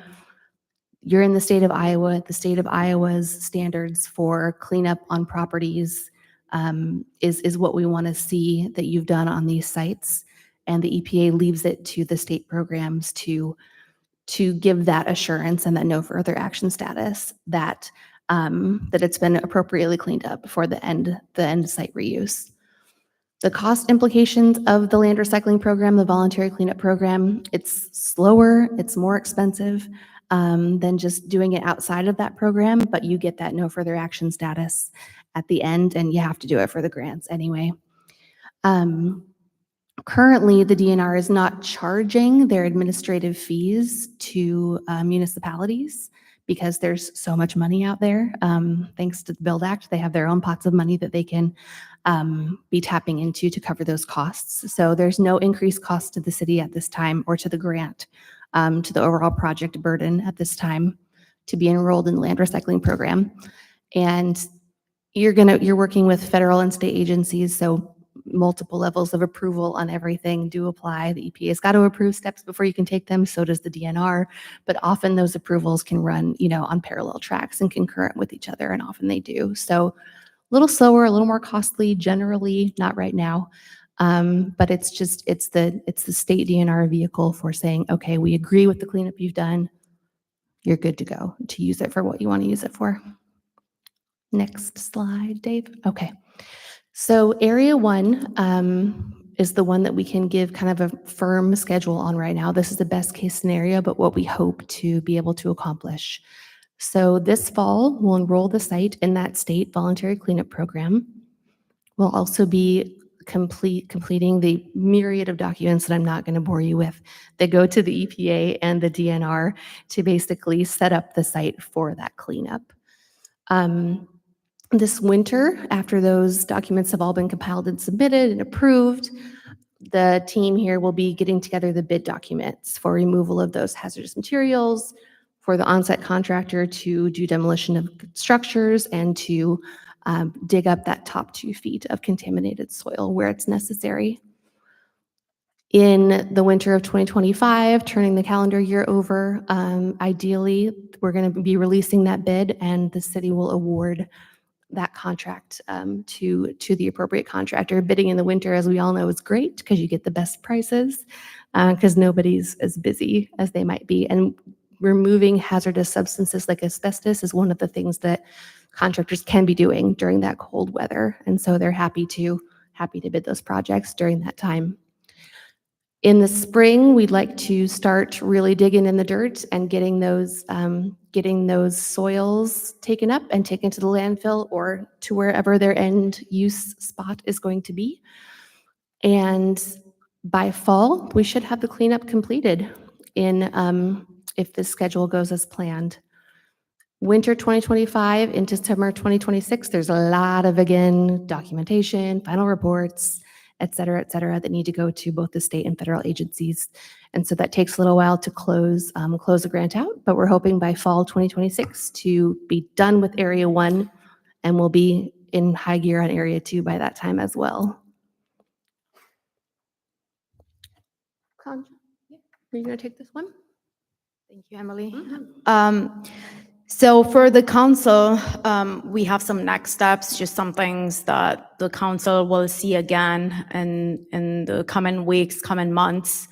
you're in the state of Iowa. The state of Iowa's standards for cleanup on properties is what we want to see that you've done on these sites. And the EPA leaves it to the state programs to give that assurance and that no further action status that that it's been appropriately cleaned up for the end site reuse. The cost implications of the land recycling program, the voluntary cleanup program, it's slower, it's more expensive than just doing it outside of that program, but you get that no further action status at the end, and you have to do it for the grants anyway. Currently, the DNR is not charging their administrative fees to municipalities because there's so much money out there. Thanks to the Build Act, they have their own pots of money that they can be tapping into to cover those costs. So there's no increased cost to the city at this time or to the grant, to the overall project burden at this time to be enrolled in the land recycling program. And you're working with federal and state agencies, so multiple levels of approval on everything do apply. The EPA's got to approve steps before you can take them, so does the DNR, but often those approvals can run, on parallel tracks and concurrent with each other, and often they do. So a little slower, a little more costly, generally not right now, but it's the state DNR vehicle for saying, okay, we agree with the cleanup you've done, you're good to go to use it for what you want to use it for. Next slide, Dave. Okay. So Area 1 is the one that we can give kind of a firm schedule on right now. This is the best case scenario, but what we hope to be able to accomplish. So this fall, we'll enroll the site in that state voluntary cleanup program. We'll also be completing the myriad of documents that I'm not going to bore you with that go to the EPA and the DNR to basically set up the site for that cleanup. This winter, after those documents have all been compiled and submitted and approved, the team here will be getting together the bid documents for removal of those hazardous materials, for the on-site contractor to do demolition of structures and to dig up that top 2 feet of contaminated soil where it's necessary. In the winter of 2025, turning the calendar year over, ideally, we're going to be releasing that bid and the city will award that contract to the appropriate contractor. Bidding in the winter, as we all know, is great because you get the best prices because nobody's as busy as they might be. And removing hazardous substances like asbestos is one of the things that contractors can be doing during that cold weather. And so they're happy to bid those projects during that time. In the spring, we'd like to start really digging in the dirt and getting those soils taken up and taken to the landfill or to wherever their end use spot is going to be. And by fall, we should have the cleanup completed if the schedule goes as planned. Winter 2025 into summer 2026, there's a lot of, again, documentation, final reports, et cetera, that need to go to both the state and federal agencies. And so that takes a little while to close the grant out, but we're hoping by fall 2026 to be done with Area 1, and we'll be in high gear on Area 2 by that time as well. Concha, are you going to take this one? Thank you, Emily. So for the council, we have some next steps, just some things that the council will see again in the coming weeks, coming months.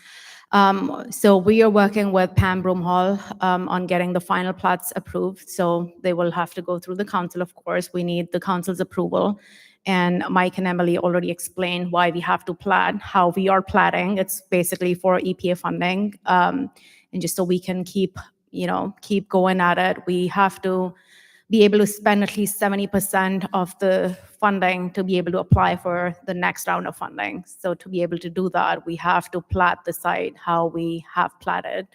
So we are working with Pam Broomhall on getting the final plats approved. So they will have to go through the council, of course. We need the council's approval. And Mike and Emily already explained why we have to plat, how we are platting. It's basically for EPA funding. And just so we can keep going at it, we have to be able to spend at least 70% of the funding to be able to apply for the next round of funding. So to be able to do that, we have to plat the site how we have platted.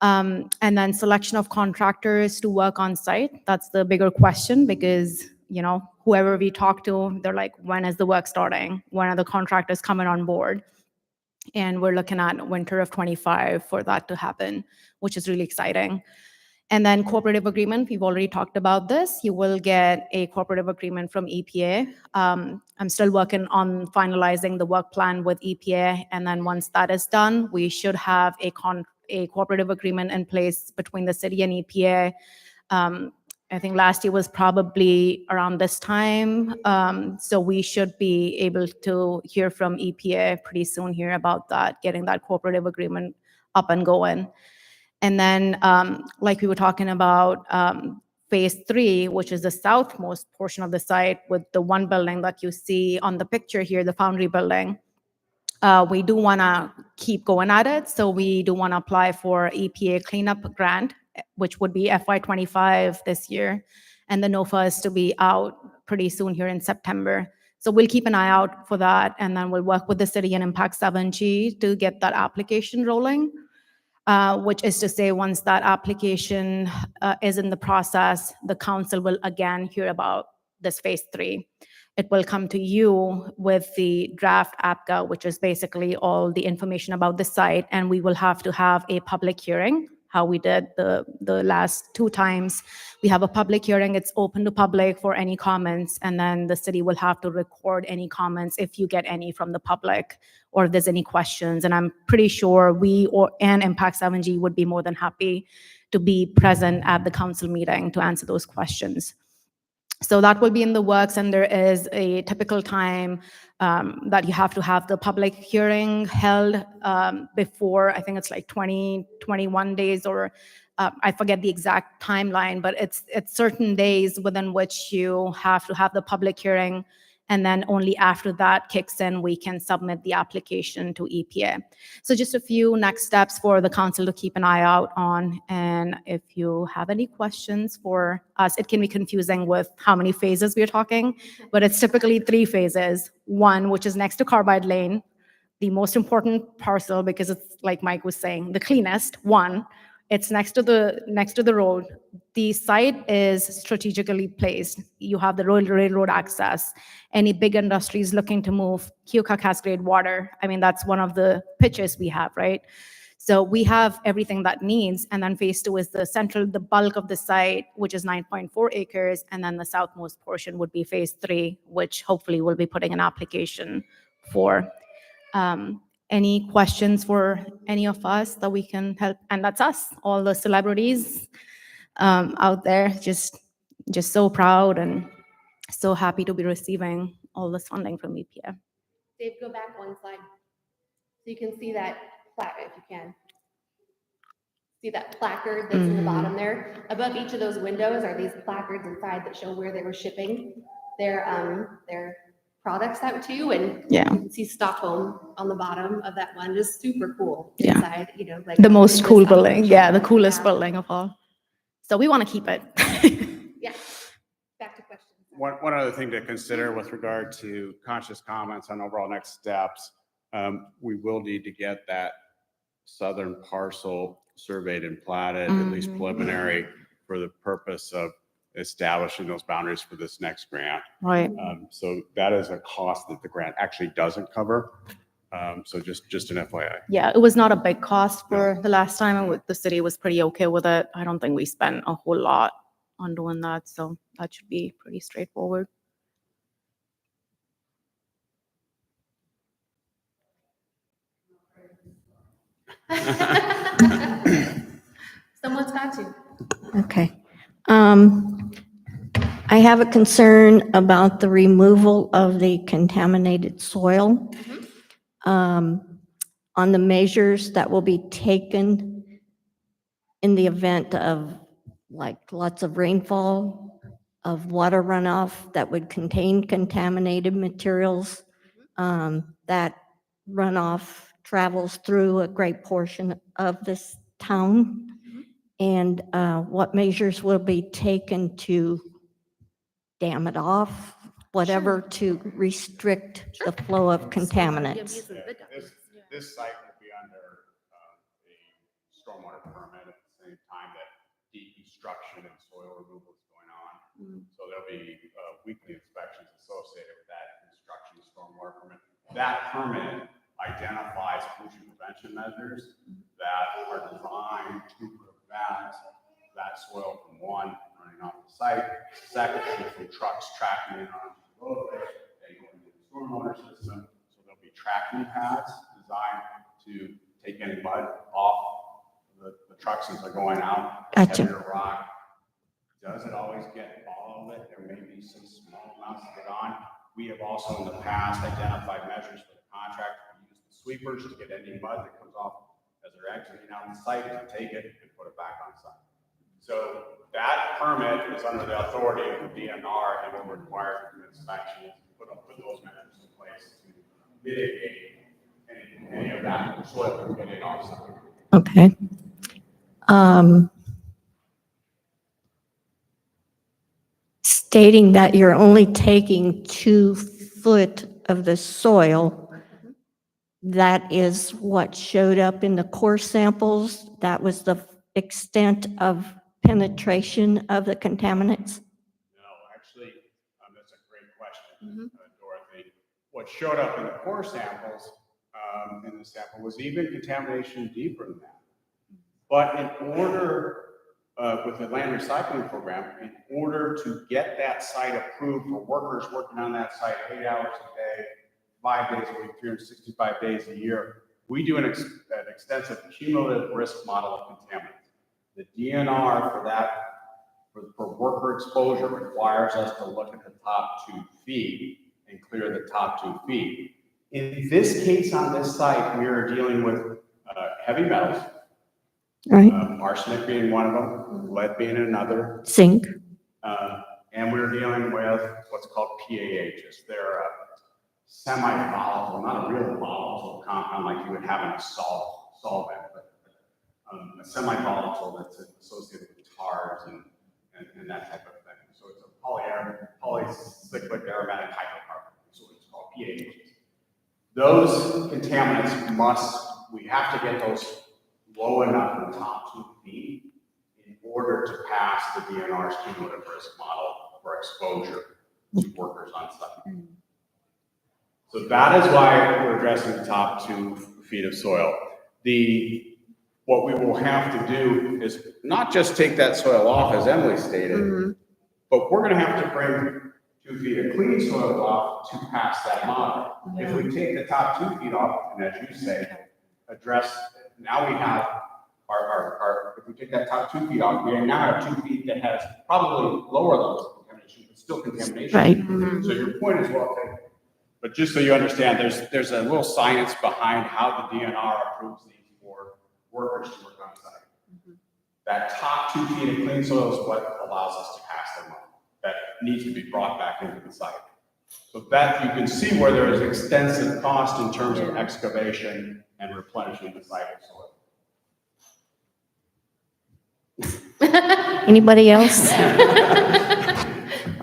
And then selection of contractors to work on site. That's the bigger question because, whoever we talk to, they're like, when is the work starting? When are the contractors coming on board? And we're looking at winter of 25 for that to happen, which is really exciting. And then cooperative agreement, we've already talked about this. You will get a cooperative agreement from EPA. I'm still working on finalizing the work plan with EPA. And then once that is done, we should have a cooperative agreement in place between the city and EPA. I think last year was probably around this time. So we should be able to hear from EPA pretty soon here about that, getting that cooperative agreement up and going. And then, like we were talking about, phase 3, which is the southmost portion of the site with the one building that you see on the picture here, the Foundry building. We do want to keep going at it. So we do want to apply for EPA cleanup grant, which would be FY25 this year. And the NOFA is to be out pretty soon here in September. So we'll keep an eye out for that. And then we'll work with the city and Impact 7G to get that application rolling. Which is to say, once that application is in the process, the council will again hear about this phase 3. It will come to you with the draft APCA, which is basically all the information about the site, and we will have to have a public hearing, how we did the last 2 times. We have a public hearing, it's open to public for any comments, and then the city will have to record any comments if you get any from the public, or if there's any questions. And I'm pretty sure we and Impact 7G would be more than happy to be present at the council meeting to answer those questions. So that will be in the works, and there is a typical time that you have to have the public hearing held before, I think it's like 21 days, or I forget the exact timeline, but it's certain days within which you have to have the public hearing. And then only after that kicks in, we can submit the application to EPA. So just a few next steps for the council to keep an eye out on. And if you have any questions for us, it can be confusing with how many phases we're talking, but it's typically 3 phases. 1, which is next to Carbide Lane, the most important parcel because it's, like Mike was saying, the cleanest one. It's next to the road. The site is strategically placed. You have the railroad access. Any big industries looking to move, Keokuk has great water. I mean, that's one of the pitches we have, right? So we have everything that needs. And then phase 2 is the bulk of the site, which is 9.4 acres. And then the southmost portion would be phase 3, which hopefully we'll be putting an application for. Any questions for any of us that we can help? And that's us, all the celebrities out there, just so proud and so happy to be receiving all this funding from EPA. Dave, go back 1 slide. So you can see that if you can. See that placard that's in the bottom there? Above each of those windows are these placards inside that show where they were shipping their products out to, and you can see Stockholm on the bottom of that one. Just super cool inside, like the most cool building. Yeah, the coolest building of all. So we want to keep it. Yeah. Back to questions. One other thing to consider with regard to conscious comments on overall next steps, we will need to get that southern parcel surveyed and platted, at least preliminary, for the purpose of establishing those boundaries for this next grant. Right. So that is a cost that the grant actually doesn't cover. So just an FYI. Yeah, it was not a big cost for the last time, and the city was pretty okay with it. I don't think we spent a whole lot on doing that, so that should be pretty straightforward. Someone's got to. Okay. I have a concern about the removal of the contaminated soil. On the measures that will be taken in the event of like lots of rainfall, of water runoff that would contain contaminated materials. That runoff travels through a great portion of this town. And what measures will be taken to dam it off, whatever, to restrict the flow of contaminants. This site will be under a stormwater permit at the same time that deconstruction and soil removal is going on. So there'll be weekly inspections associated with that construction stormwater permit. That permit identifies pollution prevention measures that are designed to prevent that soil from one, running off the site, secondly, from trucks tracking in on the roadway, they go into the stormwater system. So there'll be tracking pads designed to take any mud off the trucks as they're going out. Gotcha. Heavier rock. Does it always get all of it? There may be some small amounts to get on. We have also in the past identified measures for the contractor to use the sweepers to get any mud that comes off as they're exiting out the site, to take it and put it back on site. So that permit is under the authority of the DNR and will require an inspection to put those measures in place to mitigate any of that soil from getting off site. Okay. Stating that you're only taking 2 foot of the soil, that is what showed up in the core samples. That was the extent of penetration of the contaminants. No, actually, that's a great question, Dorothy. What showed up in the core samples, in the sample, was even contamination deeper than that. But in order, with the land recycling program, in order to get that site approved for workers working on that site 8 hours a day, 5 days a week, 365 days a year, we do an extensive cumulative risk model of contaminants. The DNR for that, for worker exposure, requires us to look at the top 2 feet and clear the top 2 feet. In this case on this site, we are dealing with heavy metals, right? Arsenic being one of them, lead being another. Zinc. And we're dealing with what's called PAHs. They're semi-volatile, not a real volatile compound like you would have in a solvent, but a semi-volatile that's associated with tars and that type of thing. So it's a polycyclic aromatic hydrocarbon, so it's called PAHs. Those contaminants we have to get those low enough in the top 2 feet in order to pass the DNR's cumulative risk model for exposure to workers on site. So that is why we're addressing the top 2 feet of soil. What we will have to do is not just take that soil off, as Emily stated, but we're going to have to bring 2 feet of clean soil off to pass that model. If we take the top 2 feet off, and as you say, now we have if we take that top 2 feet off, we now have 2 feet that has probably lower levels of contamination, but still contamination. Right. So your point is well taken. But just so you understand, there's a little science behind how the DNR approves these for workers to work on site. That top 2 feet of clean soil is what allows us to pass them on. That needs to be brought back into the site. So that you can see where there is extensive cost in terms of excavation and replenishing the site of soil. Anybody else?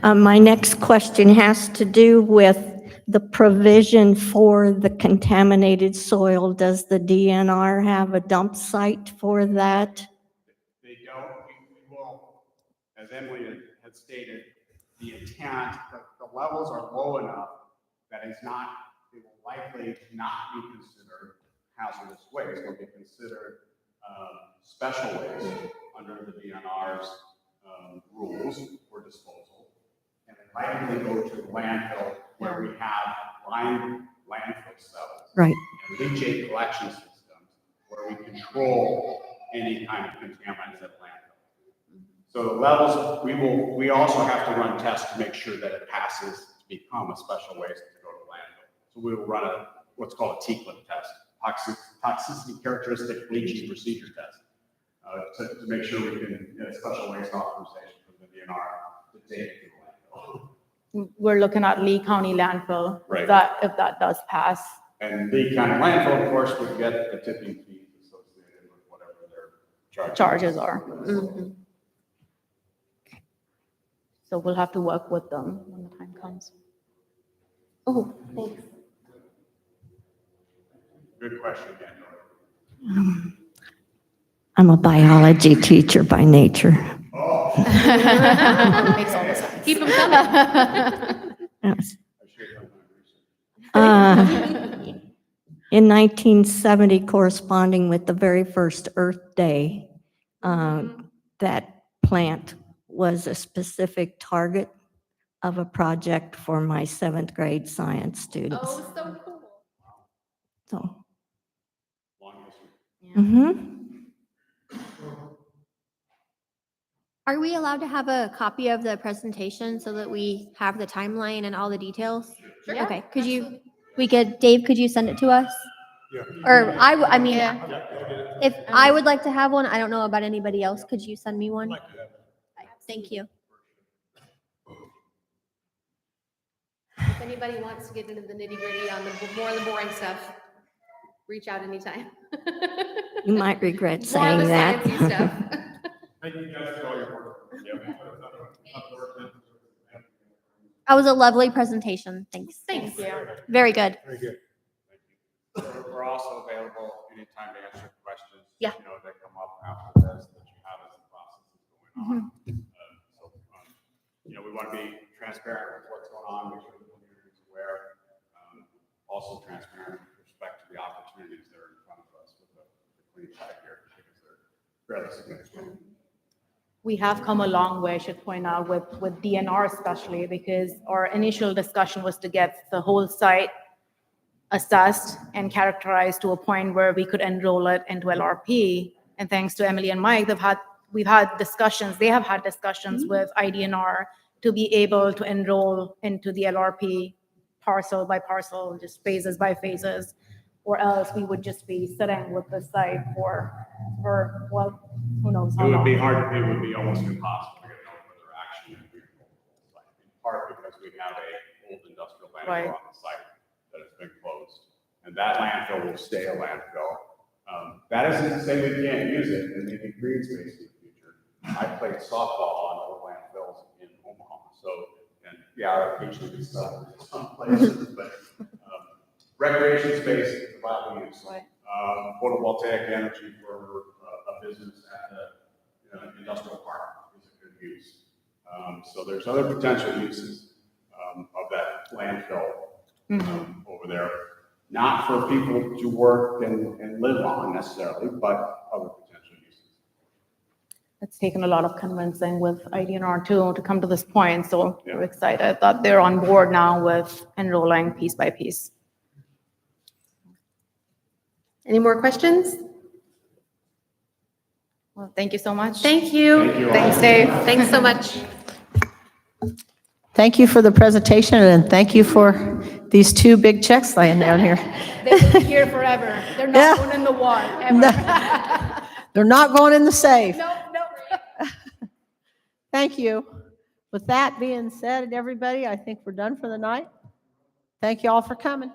My next question has to do with the provision for the contaminated soil. Does the DNR have a dump site for that? They don't. We will, as Emily had stated, the intent, the levels are low enough that it will likely not be considered hazardous waste. It will be considered special waste under the DNR's rules for disposal, and it likely go to the landfill where we have landfill cells, right, and leachate collection systems where we control any kind of contaminants at landfill. So the levels, we also have to run tests to make sure that it passes to become a special waste to go to landfill. So we will run what's called a TCLIP test, toxicity characteristic leaching procedure test, to make sure we can get a special waste authorization from the DNR to take it to landfill. We're looking at Lee County landfill. Right. If that does pass. And Lee County landfill, of course, would get the tipping fees associated with whatever their Charges are. Mhm. So we'll have to work with them when the time comes. Oh, thanks. Good question, Dan. I'm a biology teacher by nature. Makes all the sense. Keep them coming. Yes. In 1970, corresponding with the very first Earth Day, that plant was a specific target of a project for my 7th grade science students. Oh, so cool. So, Long history. Are we allowed to have a copy of the presentation so that we have the timeline and all the details? Sure. Okay, Dave, could you send it to us? Yeah. Or I mean, Yeah. if I would like to have one, I don't know about anybody else, could you send me one? Thank you. If anybody wants to get into the nitty gritty on more of the boring stuff, reach out anytime. you might regret More of saying the that. sciencey stuff. Thank you guys for all your work. That was a lovely presentation. Thanks. Thanks. Very good. Very good. Thank you. We're also available anytime to answer questions. Yeah. That come up after this that you have as the process is going on. We want to be transparent with what's going on, make sure the community is aware. Also transparent with respect to the opportunities that are in front of us with the clean tech here, because they're fairly significant. We have come a long way, I should point out, with DNR especially, because our initial discussion was to get the whole site assessed and characterized to a point where we could enroll it into LRP. And thanks to Emily and Mike, they have had discussions with IDNR to be able to enroll into the LRP parcel by parcel, just phases by phases, or else we would just be sitting with the site for well, who knows how It would long. be hard, it would be almost impossible to get no further action if we in part because we have a old industrial Right. landfill on the site that has been closed. And that landfill will stay a landfill. That isn't to say we can't use it and maybe green space in the future. I played softball on old landfills in Omaha, and yeah, occasionally stuff in some places, but recreation space is allowed use. Right. Photovoltaic energy for a business at the industrial park is a good use. So there's other potential uses of that landfill over there. Not for people to work and live on necessarily, but other potential uses. It's taken a lot of convincing with IDNR too to come to this point. So we're excited that they're on board now with enrolling piece by piece. Any more questions? Well, thank you so much. Thank you. Thank you all. Thanks, Dave. Thanks so much. Thank you for the presentation, and thank you for these 2 big checks laying down here. They will be here forever. They're not Yeah. going in the wall ever. They're not going in the safe. No. Thank you. With that being said, everybody, I think we're done for the night. Thank you all for coming.